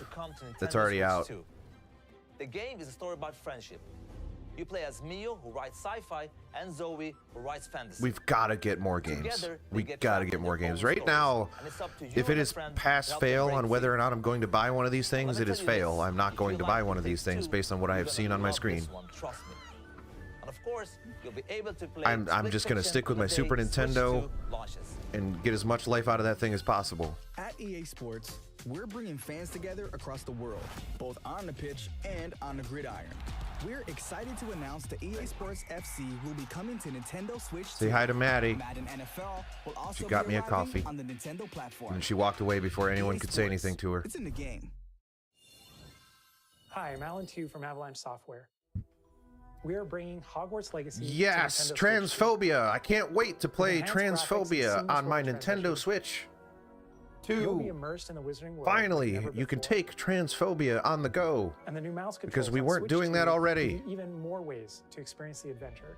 that's already out. The game is a story about friendship. You play as Mio, who writes sci-fi, and Zoe, who writes fantasy. We've got to get more games. We got to get more games. Right now, if it is pass fail on whether or not I'm going to buy one of these things, it is fail. I'm not going to buy one of these things based on what I have seen on my screen. And of course, you'll be able to play I'm just going to stick with my Super Nintendo and get as much life out of that thing as possible. At EA Sports, we're bringing fans together across the world, both on the pitch and on the gridiron. We're excited to announce the EA Sports FC will be coming to Nintendo Switch 2. Say hi to Maddie. Madden NFL will also She got be me a arriving coffee. on the Nintendo platform. And she walked away before anyone EA could say Sports, anything to her. It's in the game. Hi, I'm Alan Tu from Avalanche Software. We are bringing Hogwarts Legacy Yes, to Nintendo Switch 2. Transphobia. I can't wait to play enhanced graphics and Transphobia seamless on my world Nintendo transition. Switch. You'll be 2. immersed in the Wizarding World. Finally, like never you can before. take Transphobia on the go. And the new mouse controls Because we on weren't Switch doing 2 that already. give you even more ways to experience the adventure.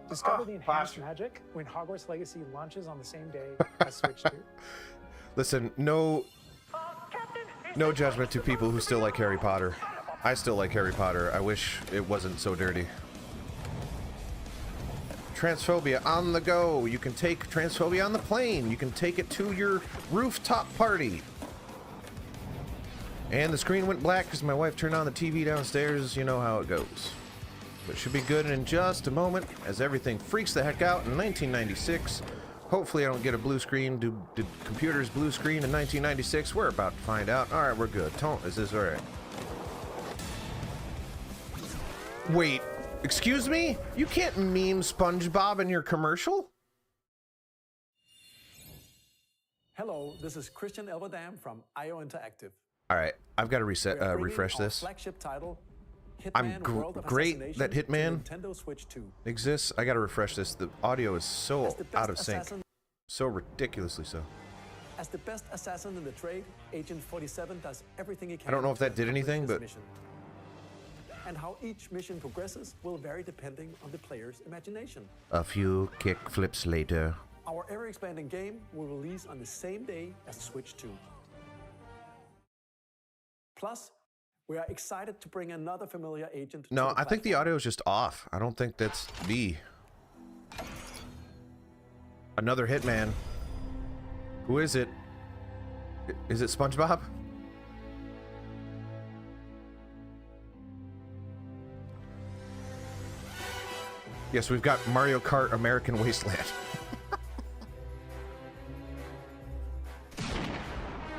Discover the enhanced magic when Hogwarts Legacy launches on the same day as Switch 2. Listen, no judgment to people who still like Harry Potter. I still like Harry Potter. I wish it wasn't so dirty. Transphobia on the go. You can take Transphobia on the plane. You can take it to your rooftop party. And the screen went black because my wife turned on the TV downstairs. You know how it goes. But it should be good in just a moment as everything freaks the heck out in 1996. Hopefully I don't get a blue screen. Did computers blue screen in 1996? We're about to find out. All right, we're good. Is this all right? Wait, excuse me? You can't meme SpongeBob in your commercial? Hello, this is Christian Elverdam from IO Interactive. All right, I've got to refresh Our this. flagship title, I'm Hitman World of great Assassination that to Hitman Nintendo Switch 2. exists. I got to refresh this. The audio is so As the best out of sync. assassin- So ridiculously so. As the best assassin in the trade, Agent 47 does everything he can. I don't know if that to did accomplish anything, his but mission. And how each mission progresses will vary depending on the player's imagination. a few kick flips later. Our ever-expanding game will release on the same day as Switch 2. Plus, we are excited to bring another familiar agent to No, the I think the audio is just off. I don't think that's me. Another Hitman. Who is it? Is it SpongeBob? Yes, we've got Mario Kart American Wasteland.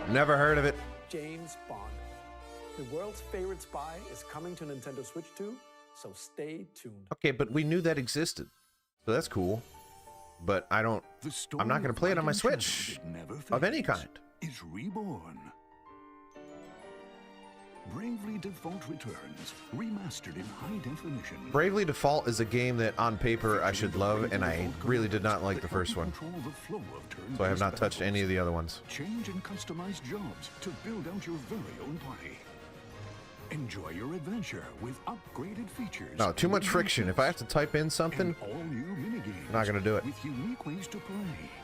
Never heard of it. James Bond. The world's favorite spy is coming to Nintendo Switch 2, so stay tuned. Okay, but we knew that existed. So that's cool. But I'm not going to play it on my Switch of any kind. Is reborn. Bravely Default returns, remastered in high definition. Bravely Default is a game that on paper I should love, and I really did not like the first one. So I have not touched any of the other ones. Change and customize jobs to build out your very own party. Enjoy your adventure with upgraded features. No, too much friction. If I have to type in something, I'm not going to do it. With unique ways to play.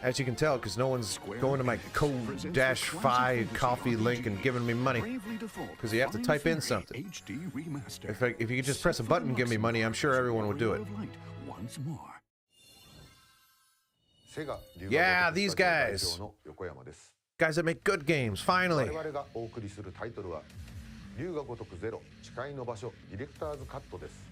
As you can tell, because no one's going to my code-5 coffee link and giving me money. Because you have to type in something. If you could just press a button and give me money, I'm sure everyone would do it. Once more. Yeah, these guys. Guys that make good games, finally. 龍が如くゼロ誓いの場所ディレクターズカットです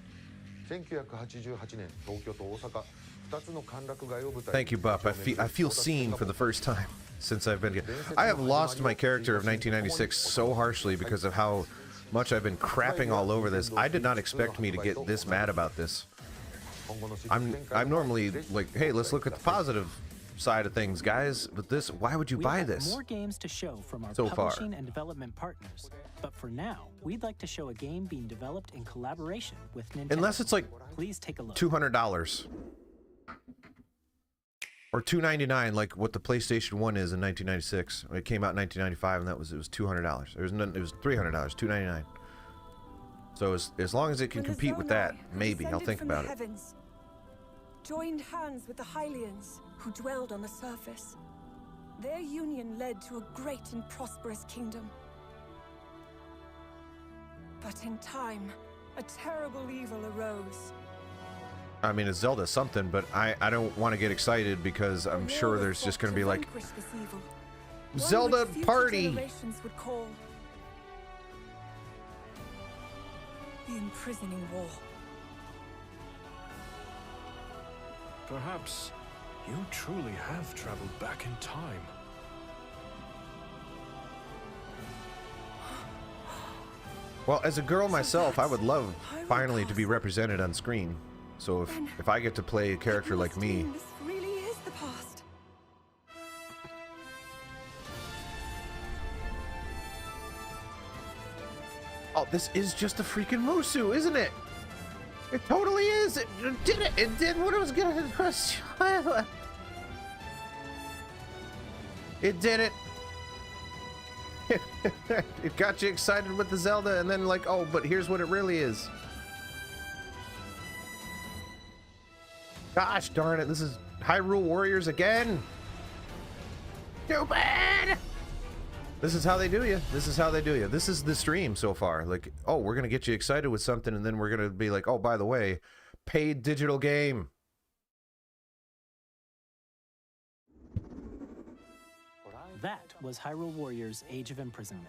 1988年東京と大阪2つの歓楽街を舞台 Thank you, Buff. I feel seen for the first time since I've been here. I have lost my character of 1996 so harshly because of how much I've been crapping all over this. I did not expect me to get this mad about this. I'm normally like, hey, let's look at the positive side of things, guys. But this, why would you buy have this? More games to show from our So far. publishing and development partners. But for now, we'd like to show a game being developed in collaboration with Nintendo. Unless it's like please take a look. $200 or $299, like what the PlayStation 1 is in 1996. It came out in 1995, and it was $200. It was $300, $299. So as long as it can compete with that, maybe I'll think about it. Joined hands with the Hylians, who dwelled on the surface. Their union led to a great and prosperous kingdom. But in time, a terrible evil arose. I mean, it's Zelda something, but I don't want to get excited because I'm sure there's just going to be like Zelda party. Would call the imprisoning war. Perhaps you truly have traveled back in time. Well, as a girl myself, I would love finally to be represented on screen. So if I get to play a character like me, This really is the past. oh, this is just a freaking Musu, isn't it? It totally is. It did it. It did what it was gonna do. It did it. It got you excited with the Zelda, and then like, oh, but here's what it really is. Gosh darn it, this is Hyrule Warriors again. Stupid! This is how they do you. This is how they do you. This is the stream so far. Like, oh, we're gonna get you excited with something, and then we're gonna be like, oh, by the way, paid digital game. That was Hyrule Warriors Age of Imprisonment.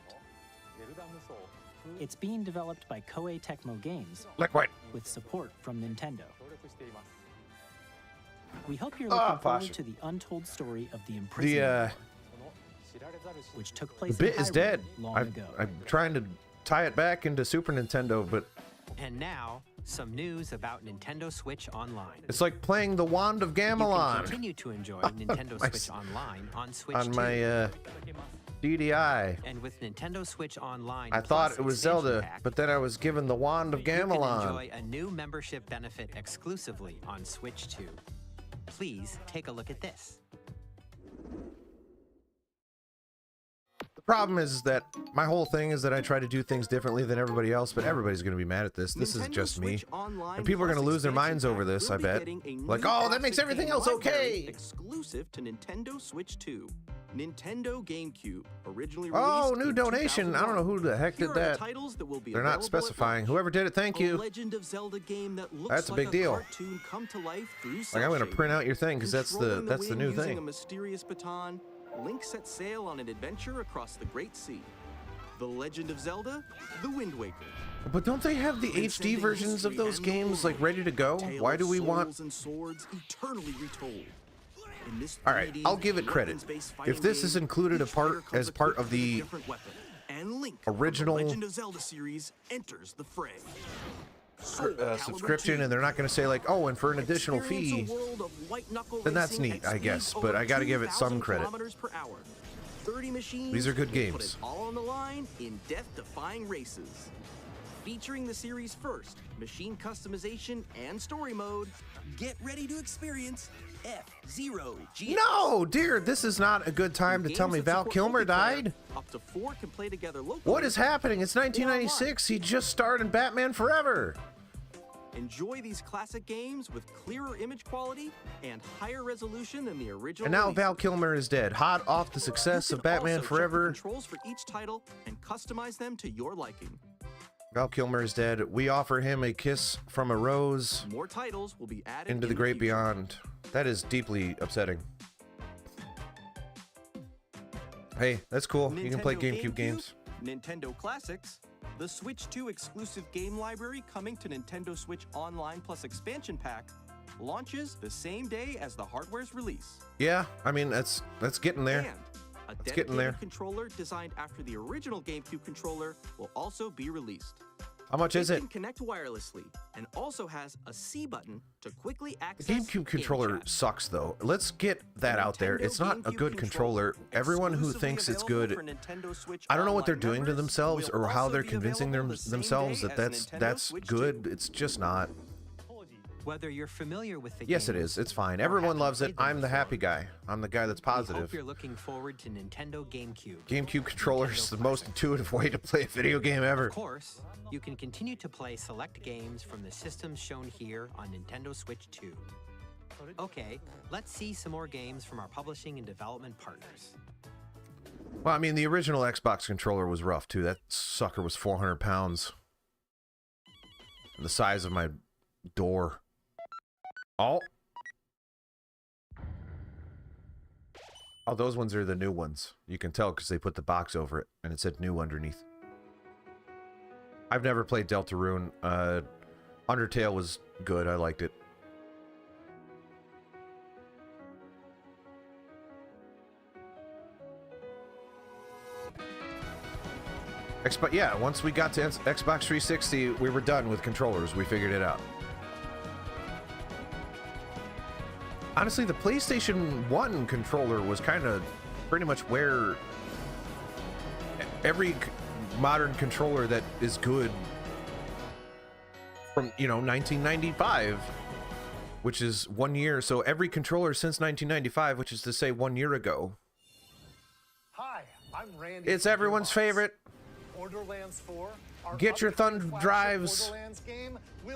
It's being developed by Koei Tecmo Games with support from Nintendo. We hope you're looking forward to the untold story of the imprisonment which took place The bit in is Hyrule dead. long ago. I'm trying to tie it back into Super Nintendo, but And now, some news about Nintendo Switch Online. it's like playing the Wand of You can Gamelon continue to enjoy Nintendo Switch Online on Switch on 2. my DDI. And with Nintendo Switch Online, I thought Plus it was expansion Zelda, pack, but then I was given the Wand of you can Gamelon. enjoy a new membership benefit exclusively on Switch 2. Please take a look at this. The problem is that my whole thing is that I try to do things differently than everybody else, but everybody's going to be mad at this. This is just me. And people are going to lose their minds over this, I bet. Like, oh, that makes everything else okay. Exclusive to Nintendo Switch 2. Nintendo GameCube, originally Oh, released new in donation. I don't know who the heck Here did are the that. titles that will be They're not available at specifying. Whoever did it, thank A you. Legend of Zelda game that looks That's a like big deal. cartoon come to life through Like, I'm going to cel-shading. print out your thing because that's the Controlling new wind using a thing. mysterious baton, Link sets sail on an adventure across the Great Sea. The Legend of Zelda, The Wind Waker. But don't they have the HD versions of those games like ready to go? Why do we want? And swords eternally retold. In this All right, 3D I'll give it credit. weapons-based If fighting this is game, included each fighter comes as part equipped of with a the different weapon, and Link from the original Legend of Zelda series enters the fray. Soul Calibur subscription, 2. and they're not going to say like, oh, and for an additional Experience fee, a world of white-knuckle then that's racing neat, I at guess. speeds But over I got to give it some 2,000 credit. kilometers per hour. 30 machines These are good will put games. it all on the line in death-defying races. Featuring the series' first machine customization and story mode, get ready to experience F-Zero GX. No, dear, this is not a good time to tell me Games that Val support Kilmer multiplayer, died. Up to 4 can play together locally. What is happening? It's 1996. He just starred in Batman Forever. Enjoy these classic games with clearer image quality and higher resolution than the original. And now release. Val Kilmer is dead, hot off the success of Batman Also check the Forever. controls for each title and customize them to your liking. Val Kilmer is dead. We offer him a kiss from a rose More titles will be added into the in great future. beyond. That is deeply upsetting. Hey, that's cool. You can play Nintendo GameCube games. Nintendo Classics, the Switch 2 exclusive game library coming to Nintendo Switch Online Plus expansion pack, launches the same day as the hardware's release. Yeah, I mean that's getting there. And a That's dedicated getting there. controller designed after the original GameCube controller will also be released. How much is it? It can connect wirelessly and also has a C button to quickly The access GameCube controller sucks, though. Let's get that out there. It's not a good controller. Everyone who thinks it's good, I don't know what they're doing to themselves or how they're convincing themselves that that's good. It's just not. Whether you're familiar with the Yes, it is. It's fine. Everyone loves it. I'm the happy guy. I'm the guy that's We positive. hope you're looking forward to Nintendo GameCube. GameCube controller is the most intuitive way to play a video game ever. Of course, you can continue to play select games from the systems shown here on Nintendo Switch 2. Okay, let's see some more games from our publishing and development partners. Well, I mean, the original Xbox controller was rough, too. That sucker was 400 pounds. And the size of my door. Oh, those ones are the new ones. You can tell because they put the box over it, and it said new underneath. I've never played Deltarune. Undertale was good. I liked it. Yeah, once we got to Xbox 360, we were done with controllers. We figured it out. Honestly, the PlayStation 1 controller was kind of pretty much where every modern controller that is good from, 1995, which is 1 year. So every controller since 1995, which is to say 1 year ago. Hi, I'm Randy. It's everyone's favorite. Borderlands 4. Get your thumb drives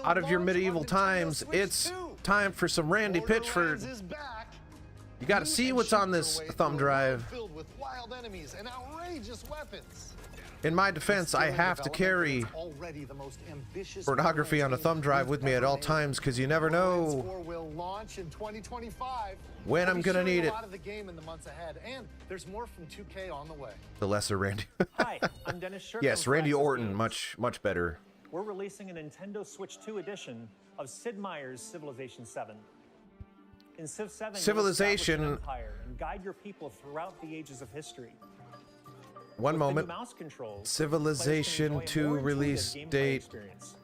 out of your medieval times. It's time for some Randy Pitchford. You got to see what's on this thumb drive. Filled with wild enemies and outrageous weapons. In my defense, I have to carry pornography on a thumb drive with me at all times because you never know will launch in 2025. when I'm gonna need it. A lot of the game in the months ahead, and there's more from 2K on the way. The lesser Randy. Hi, I'm Dennis Shirk. Yes, from Randy Praxis Orton, Games. much better. We're releasing a Nintendo Switch 2 edition of Sid Meier's Civilization 7. In Civ 7, Civilization- you'll establish an empire and guide your people throughout the ages of history. One With the new moment. mouse controls, Civilization players can 2 enjoy a more release intuitive gameplay date. experience.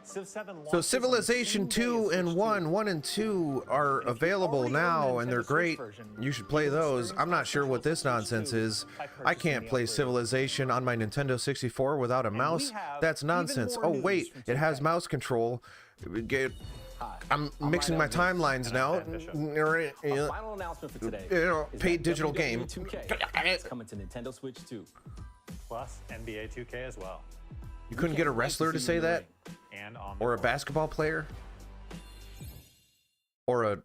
Civ 7 So launches on Civilization the same 2 day as and Switch 1 and 2 are available already own now, the and they're Nintendo Switch great. version, You should play you can those. experience I'm not sure what this nonsense is. I can't play Civilization on my Nintendo 64 without a mouse. have That's even nonsense. more Oh news wait, from it has mouse control. I'm mixing my timelines now. Our final announcement for today is Paid that digital game. 2K is coming to Nintendo Switch 2. Plus NBA 2K as well. You couldn't get a wrestler to say that? And on Or a basketball player? Or a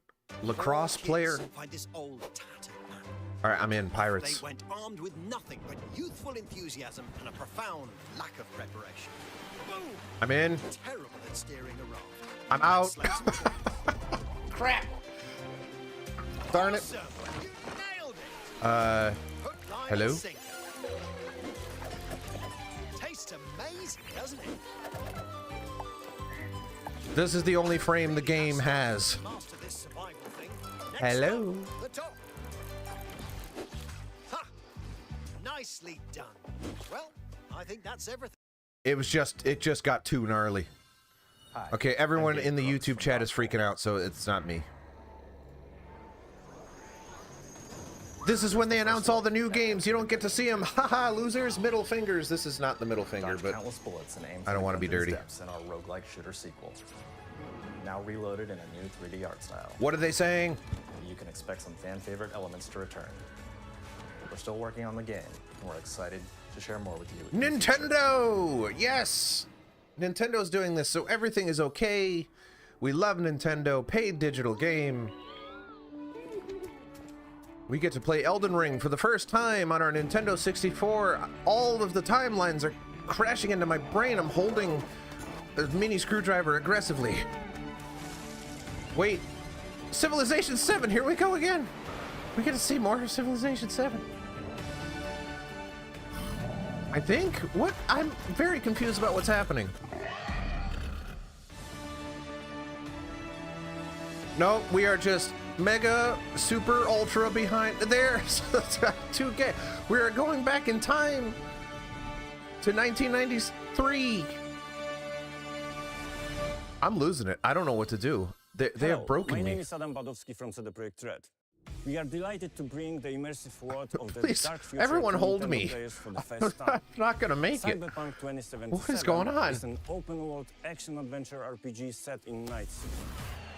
lacrosse player? By this old tattered man. All right, I'm in. Pirates. They went armed with nothing but youthful enthusiasm and a profound lack of preparation. Boom! I'm in. Terrible at steering a raft. I'm out. Crap. Darn it. Awesome. You nailed it. Hook, line, hello? and sinker. Tastes amazing, doesn't it? This is the only frame the game has. Master this survival thing. Next Hello. up, the top. Ha! Nicely done. Well, I think that's everything. It just got too gnarly. Okay, everyone in the YouTube chat is freaking out, so it's not me. This is when they announce all the new games. You don't get to see them. Haha, losers, middle fingers. This is not the middle finger, but countless bullets and aim I don't want to be dirty. steps in our roguelike shooter sequel. Now reloaded in a new 3D art style. What are they saying? You can expect some fan favorite elements to return. We're still working on the game, and we're excited to share more with you. Nintendo! Yes! Nintendo's doing this, so everything is okay. We love Nintendo. Paid digital game. We get to play Elden Ring for the first time on our Nintendo 64. All of the timelines are crashing into my brain. I'm holding a mini screwdriver aggressively. Wait. Civilization 7, here we go again. We get to see more of Civilization 7. I think? What? I'm very confused about what's happening. No, we are just mega, super, ultra behind. There's 2K. We are going back in time to 1993. I'm losing it. I don't know what to do. They have broken my me. name is Adam Badowski from CD Projekt Red. We are delighted to bring the immersive world of the Please, dark future everyone to hold Nintendo me. players for the first time. I'm not gonna make it. Cyberpunk 2077 What is going on? is an open-world action-adventure RPG set in Night City.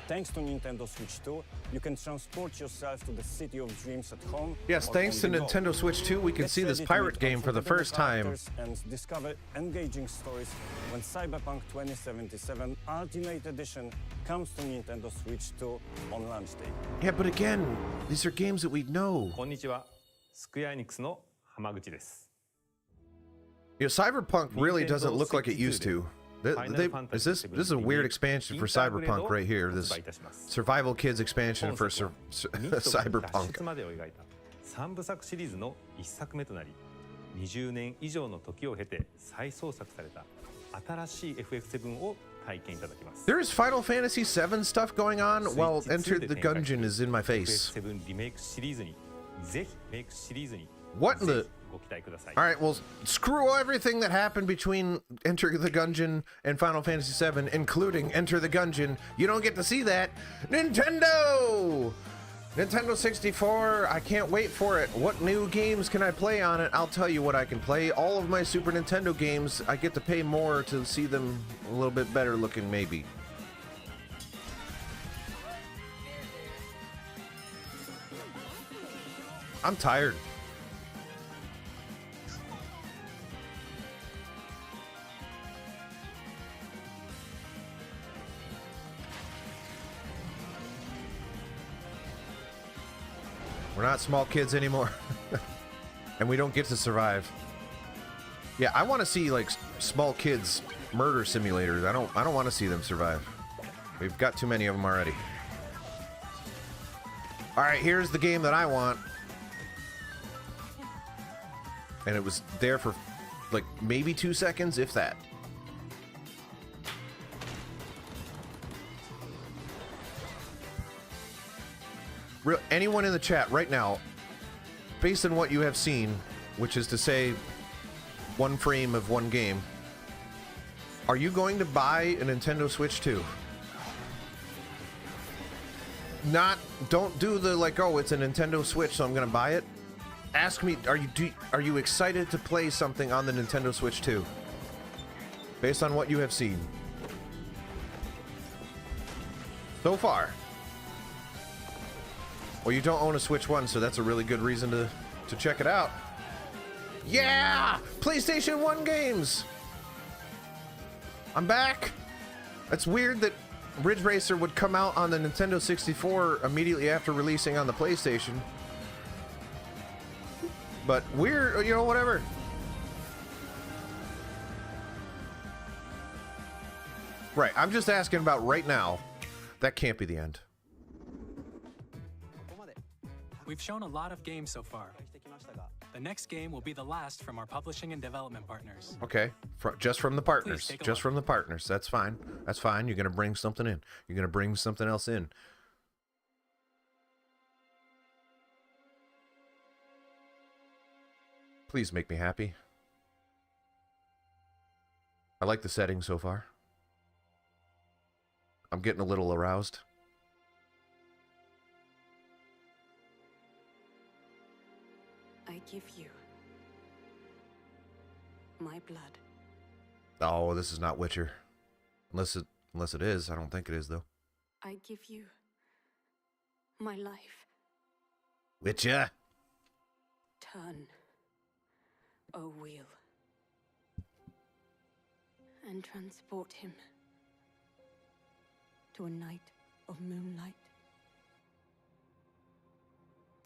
Thanks to Nintendo Switch 2, you can transport yourself to the city of dreams at home. Yes, thanks to Nintendo Switch 2, we can see this pirate game for the first time. And discover engaging stories when Cyberpunk 2077 Ultimate Edition comes to Nintendo Switch 2 on launch day. Yeah, but again, these are games that we know. こんにちは。スクエアエニックスの浜口です。You know, Cyberpunk really doesn't look like it used to. This is a weird expansion for Cyberpunk right here. This Survival Kids expansion for Cyberpunk. 3部作シリーズの1作目となり、20年以上の時を経て再創作された新しい FF7 を体験いただきます。There is Final Fantasy VII stuff going on while Enter the Gungeon is in my face. FF7 リメイクシリーズにぜひメイクシリーズに What in the... ご期待ください。 Alright, well, screw everything that happened between Enter the Gungeon and Final Fantasy VII, including Enter the Gungeon. You don't get to see that. Nintendo! Nintendo 64, I can't wait for it. What new games can I play on it? I'll tell you what I can play. All of my Super Nintendo games, I get to pay more to see them a little bit better looking, maybe. I'm tired. We're not small kids anymore. And we don't get to survive. Yeah, I want to see like small kids murder simulators. I don't want to see them survive. We've got too many of them already. All right, here's the game that I want. And it was there for like maybe 2 seconds, if that. Anyone in the chat right now, based on what you have seen, which is to say one frame of one game, are you going to buy a Nintendo Switch 2? Don't do the like, oh, it's a Nintendo Switch, so I'm gonna buy it. Ask me, are you excited to play something on the Nintendo Switch 2? Based on what you have seen so far. Well, you don't own a Switch 1, so that's a really good reason to check it out. Yeah! PlayStation 1 games! I'm back! It's weird that Ridge Racer would come out on the Nintendo 64 immediately after releasing on the PlayStation. But weird, you know, whatever. Right, I'm just asking about right now. That can't be the end. We've shown a lot of games so far. The next game will be the last from our publishing and development partners. Okay, just from the partners. Take a Just look. from the partners. That's fine. That's fine. You're going to bring something in. You're going to bring something else in. Please make me happy. I like the setting so far. I'm getting a little aroused. I give you my blood. Oh, this is not Witcher. Unless it is. I don't think it is, though. I give you my life. Witcher. Turn a wheel and transport him to a night of moonlight.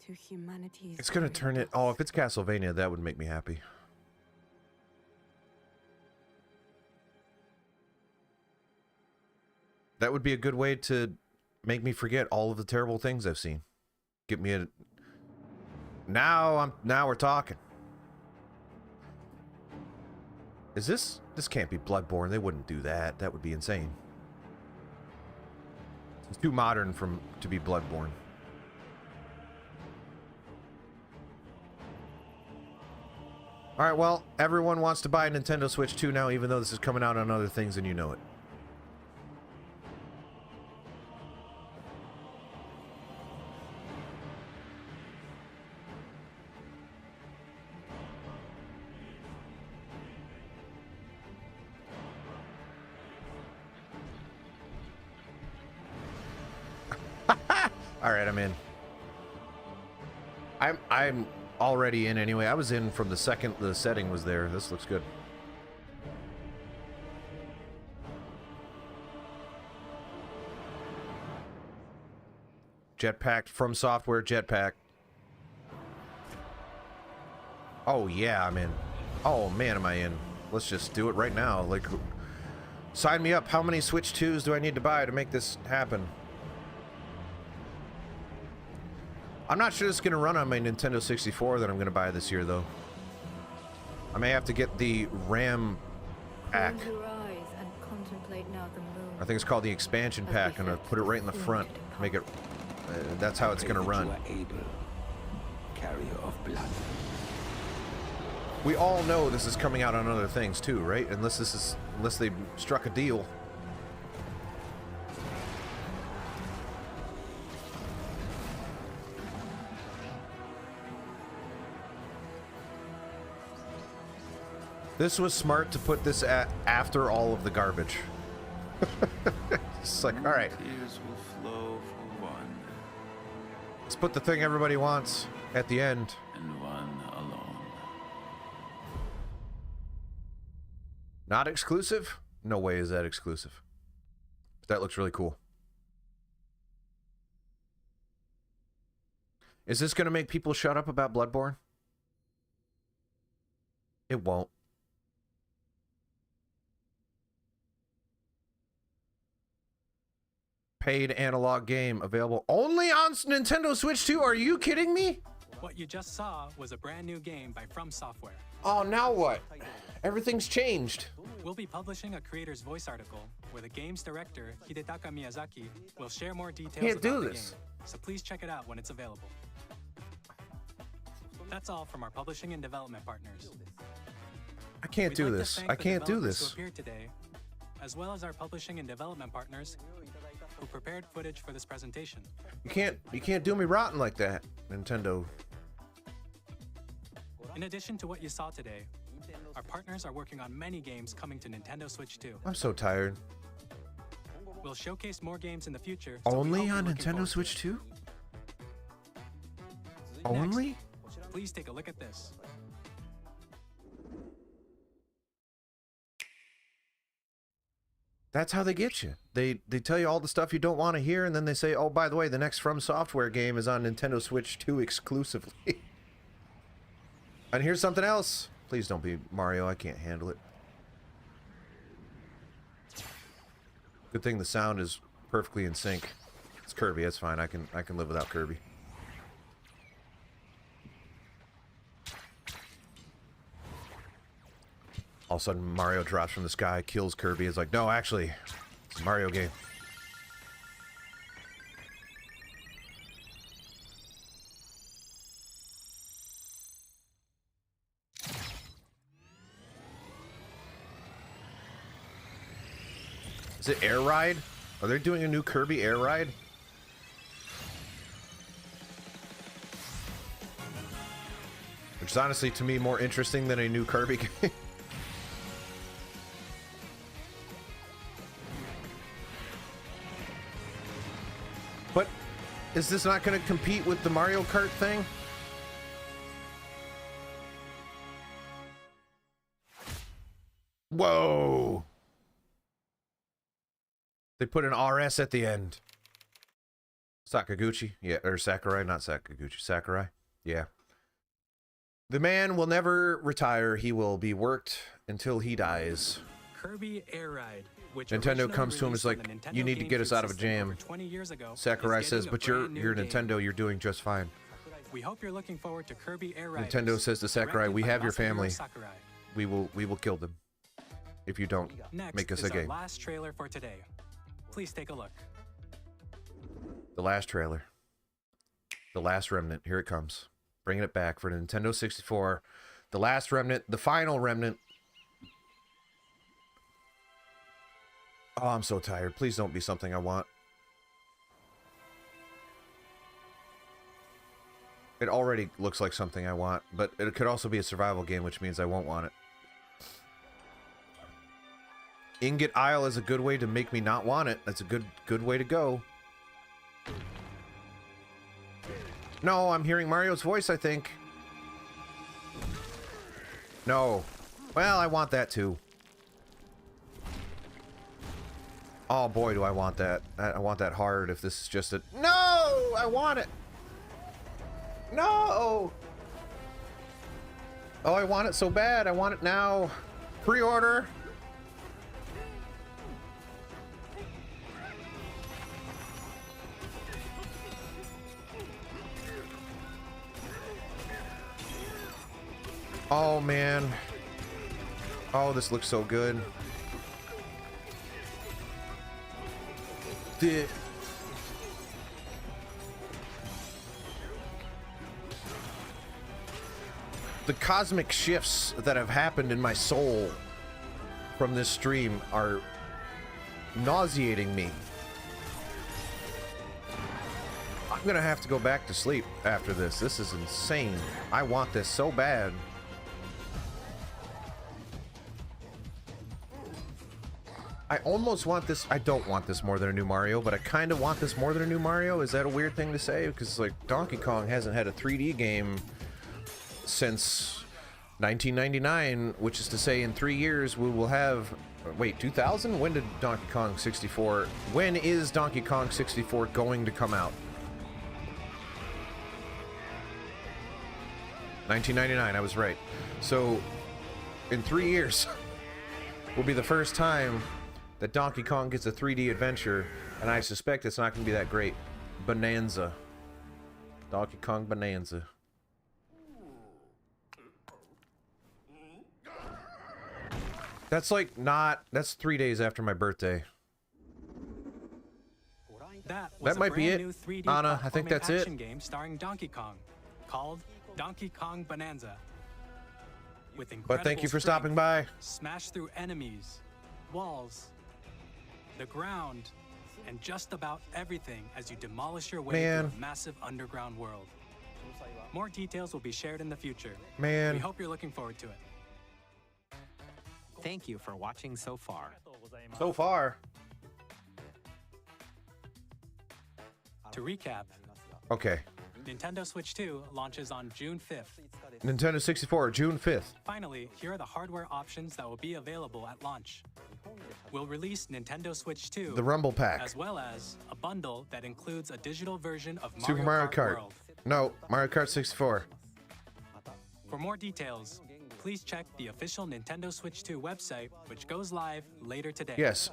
To humanity's... It's going to turn it... Oh, if it's Castlevania, that would make me happy. That would be a good way to make me forget all of the terrible things I've seen. Get me a... Now we're talking. Is this... This can't be Bloodborne. They wouldn't do that. That would be insane. It's too modern to be Bloodborne. Alright, well, everyone wants to buy a Nintendo Switch 2 now, even though this is coming out on other things and you know it. All right, I'm in. I'm already in anyway. I was in from the second the setting was there. This looks good. Jetpack from software, jetpack. Oh yeah, I'm in. Oh man, am I in. Let's just do it right now. Like, sign me up. How many Switch 2s do I need to buy to make this happen? I'm not sure it's going to run on my Nintendo 64 that I'm going to buy this year, though. I may have to get the RAM pack. Close your eyes and contemplate now the moon. I think it's called the expansion pack. I'm going to put it right in the front. Make it... that's how it's going to run. Carrier of blood. We all know this is coming out on other things, too, right? Unless they struck a deal. This was smart to put this after all of the garbage. It's like, all right. Tears will flow for one. Let's put the thing everybody wants at the end. And one alone. Not exclusive? No way is that exclusive. But that looks really cool. Is this going to make people shut up about Bloodborne? It won't. Paid analog game available only on Nintendo Switch 2. Are you kidding me? What you just saw was a brand new game by From Software. Oh, now what? Everything's changed. We'll be publishing a creator's voice article where the game's director, Hidetaka Miyazaki, will share more details about the game. So please check it out when it's available. That's all from our publishing and development partners. I can't do this. I can't do this. Who appeared today, as well as our publishing and development partners who prepared footage for this presentation. You can't do me rotten like that, Nintendo. In addition to what you saw today, our partners are working on many games coming to Nintendo Switch 2. I'm so tired. We'll showcase more games in the future. So Only on Nintendo Switch 2? Only? Please take a look at this. That's how they get you. They tell you all the stuff you don't want to hear, and then they say, oh, by the way, the next From Software game is on Nintendo Switch 2 exclusively. And here's something else. Please don't be Mario. I can't handle it. Good thing the sound is perfectly in sync. It's Kirby. That's fine. I can live without Kirby. All of a sudden, Mario drops from the sky, kills Kirby. It's like, no, actually, it's a Mario game. Is it Air Ride? Are they doing a new Kirby Air Ride? Which is honestly, to me, more interesting than a new Kirby game. But is this not going to compete with the Mario Kart thing? Whoa. They put an RS at the end. Sakaguchi? Yeah, or Sakurai, not Sakaguchi. Sakurai? Yeah. The man will never retire. He will be worked until he dies. Kirby Air Ride, which Nintendo comes to him and is like, you need to get us out of a jam. Sakurai says, but you're Nintendo, you're doing just fine. We hope you're looking forward to Kirby Air Ride. Nintendo says to Sakurai, we have your family. We will kill them if you don't make us a game. Our last trailer for today. Please take a look. The last trailer. The last remnant. Here it comes. Bringing it back for Nintendo 64. The last remnant. The final remnant. Oh, I'm so tired. Please don't be something I want. It already looks like something I want, but it could also be a survival game, which means I won't want it. Ingot Isle is a good way to make me not want it. That's a good way to go. No, I'm hearing Mario's voice, I think. No. Well, I want that too. Oh boy, do I want that. I want that hard if this is just a... No! I want it! No! Oh, I want it so bad. I want it now. Pre-order. Oh, man. Oh, this looks so good. The cosmic shifts that have happened in my soul from this stream are nauseating me. I'm gonna have to go back to sleep after this. This is insane. I want this so bad. I almost want this. I don't want this more than a new Mario, but I kind of want this more than a new Mario. Is that a weird thing to say? Because, like, Donkey Kong hasn't had a 3D game since 1999, which is to say in 3 years we will have... Wait, 2000? When did Donkey Kong 64... When is Donkey Kong 64 going to come out? 1999, I was right. So, in 3 years, will be the first time that Donkey Kong gets a 3D adventure, and I suspect it's not going to be that great. Bonanza. Donkey Kong Bonanza. That's like not... That's 3 days after my birthday. That might be it, Anna. I think that's it. Action game starring Donkey Kong, called Donkey Kong Bonanza. With incredible But thank you for strength, stopping by. Smash through enemies, walls, the ground, and just about everything as you demolish your way through a massive underground world. More details will be shared in the future. Man. We hope you're looking forward to it. Thank you for watching so far. So far. To recap, Okay. Nintendo Switch 2 launches on June 5th. Nintendo 64, June 5th. Finally, here are the hardware options that will be available at launch. We'll release Nintendo Switch 2, The Rumble Pack. as well as a bundle that includes a digital version of Super Mario Kart. World. No, Mario Kart 64. For more details, please check the official Nintendo Switch 2 website, which goes live later today. Yes.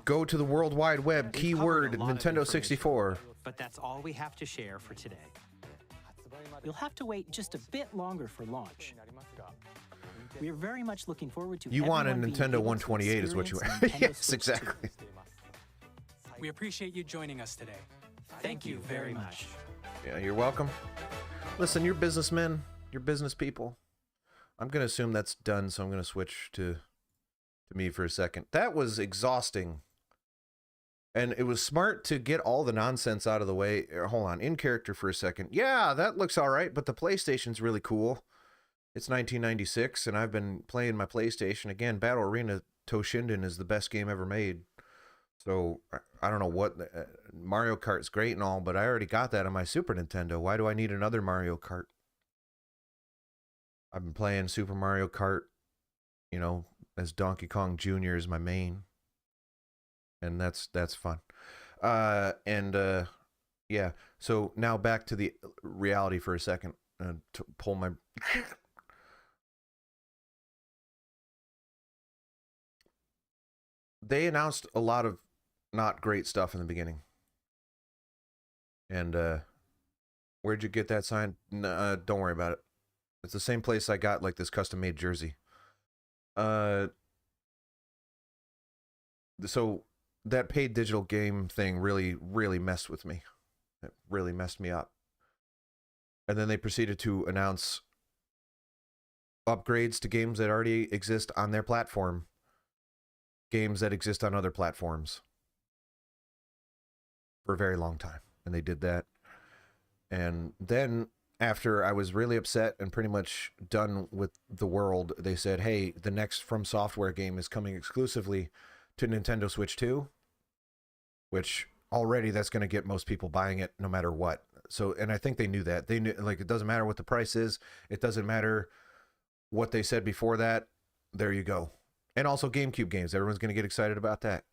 Go to the World Wide Web, keyword Nintendo 64. But that's all we have to share for today. You'll have to wait just a bit longer for launch. We are very much looking forward to You want a everyone being Nintendo able to 128 is what you experience want. Nintendo Yes, Switch 2. exactly. We appreciate you joining us today. Thank you very much. Yeah, you're welcome. Listen, you're businessmen. You're business people. I'm going to assume that's done, so I'm going to switch to me for a second. That was exhausting. And it was smart to get all the nonsense out of the way. Hold on, in character for a second. Yeah, that looks all right, but the PlayStation's really cool. It's 1996, and I've been playing my PlayStation. Again, Battle Arena Toshinden is the best game ever made. So, I don't know what... Mario Kart's great and all, but I already got that on my Super Nintendo. Why do I need another Mario Kart? I've been playing Super Mario Kart, you know, as Donkey Kong Jr. is my main. And that's fun. Yeah. So now back to the reality for a second. To pull my... They announced a lot of not great stuff in the beginning. And where'd you get that sign? Don't worry about it. It's the same place I got like this custom-made jersey. So that paid digital game thing really, really messed with me. It really messed me up. And then they proceeded to announce upgrades to games that already exist on their platform. Games that exist on other platforms. For a very long time. And they did that. And then, after I was really upset and pretty much done with the world, they said, hey, the next From Software game is coming exclusively to Nintendo Switch 2. Which, already that's going to get most people buying it no matter what. So, and I think they knew that. They knew, like, it doesn't matter what the price is. It doesn't matter what they said before that. There you go. And also GameCube games. Everyone's going to get excited about that.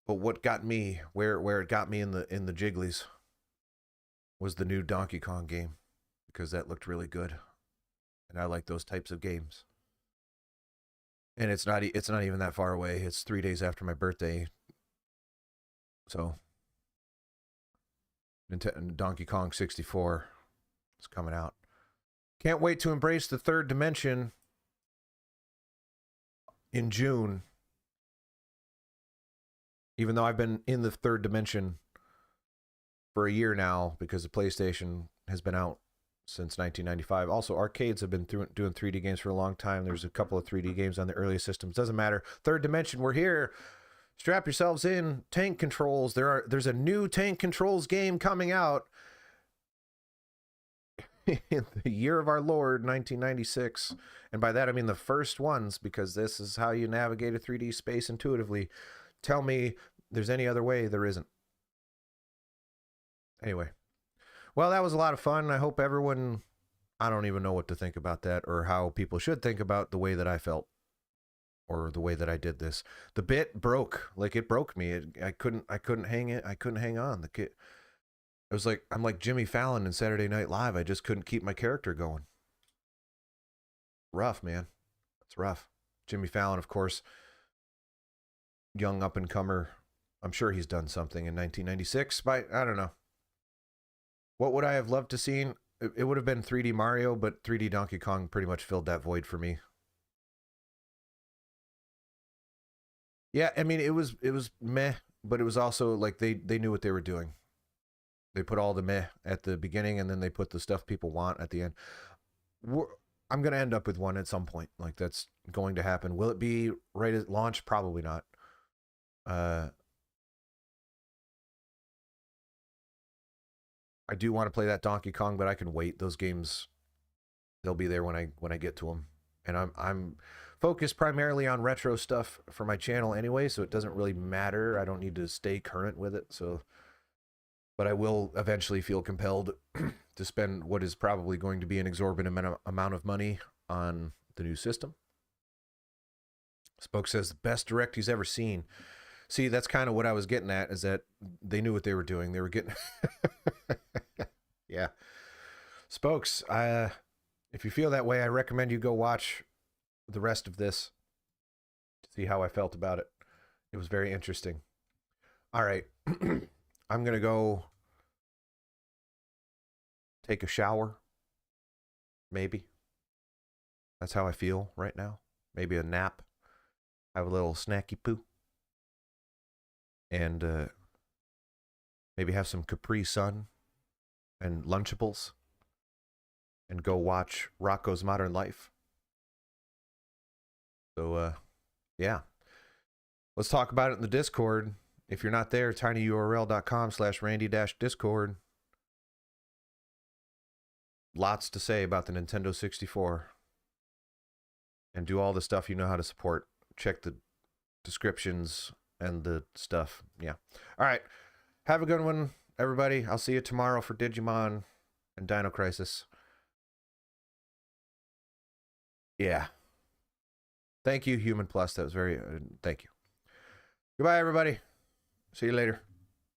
But what got me, where it got me in the jigglies, was the new Donkey Kong game, because that looked really good, and I like those types of games. And it's not even that far away. It's 3 days after my birthday, so Donkey Kong 64 is coming out. Can't wait to embrace the third dimension in June. Even though I've been in the third dimension for a year now, because the PlayStation has been out since 1995. Also, arcades have been doing 3D games for a long time. There's a couple of 3D games on the earliest systems. Doesn't matter. Third dimension, we're here. Strap yourselves in. Tank controls. There's a new tank controls game coming out in the year of our Lord, 1996. And by that, I mean the first ones, because this is how you navigate a 3D space intuitively. Tell me there's any other way. There isn't. Anyway. Well, that was a lot of fun. I hope everyone, I don't even know what to think about that, or how people should think about the way that I felt, or the way that I did this. The bit broke. Like, it broke me. I couldn't hang it. I couldn't hang on. It was like, I'm like Jimmy Fallon in Saturday Night Live. I just couldn't keep my character going. Rough, man. It's rough. Jimmy Fallon, of course, young up-and-comer. I'm sure he's done something in 1996, but I don't know. What would I have loved to seen? It would have been 3D Mario, but 3D Donkey Kong pretty much filled that void for me. Yeah, I mean, it was meh, but it was also like they knew what they were doing. They put all the meh at the beginning, and then they put the stuff people want at the end. I'm going to end up with one at some point. Like, that's going to happen. Will it be right at launch? Probably not. I do want to play that Donkey Kong, but I can wait. Those games, they'll be there when I get to them. And I'm focused primarily on retro stuff for my channel anyway, so it doesn't really matter. I don't need to stay current with it. So, but I will eventually feel compelled to spend what is probably going to be an exorbitant amount of money on the new system. Spoke says the best direct he's ever seen. See, that's kind of what I was getting at, is that they knew what they were doing. They were getting... Yeah. Spokes, if you feel that way, I recommend you go watch the rest of this to see how I felt about it. It was very interesting. All right. I'm going to go take a shower. Maybe. That's how I feel right now. Maybe a nap. Have a little snacky poo. And maybe have some Capri Sun and Lunchables, and go watch Rocco's Modern Life. So, yeah. Let's talk about it in the Discord. If you're not there, tinyurl.com/Randy-Discord. Lots to say about the Nintendo 64. And do all the stuff you know how to support. Check the descriptions and the stuff. Yeah. All right. Have a good one, everybody. I'll see you tomorrow for Digimon and Dino Crisis. Yeah. Thank you, Human Plus. That was very... thank you. Goodbye, everybody. See you later.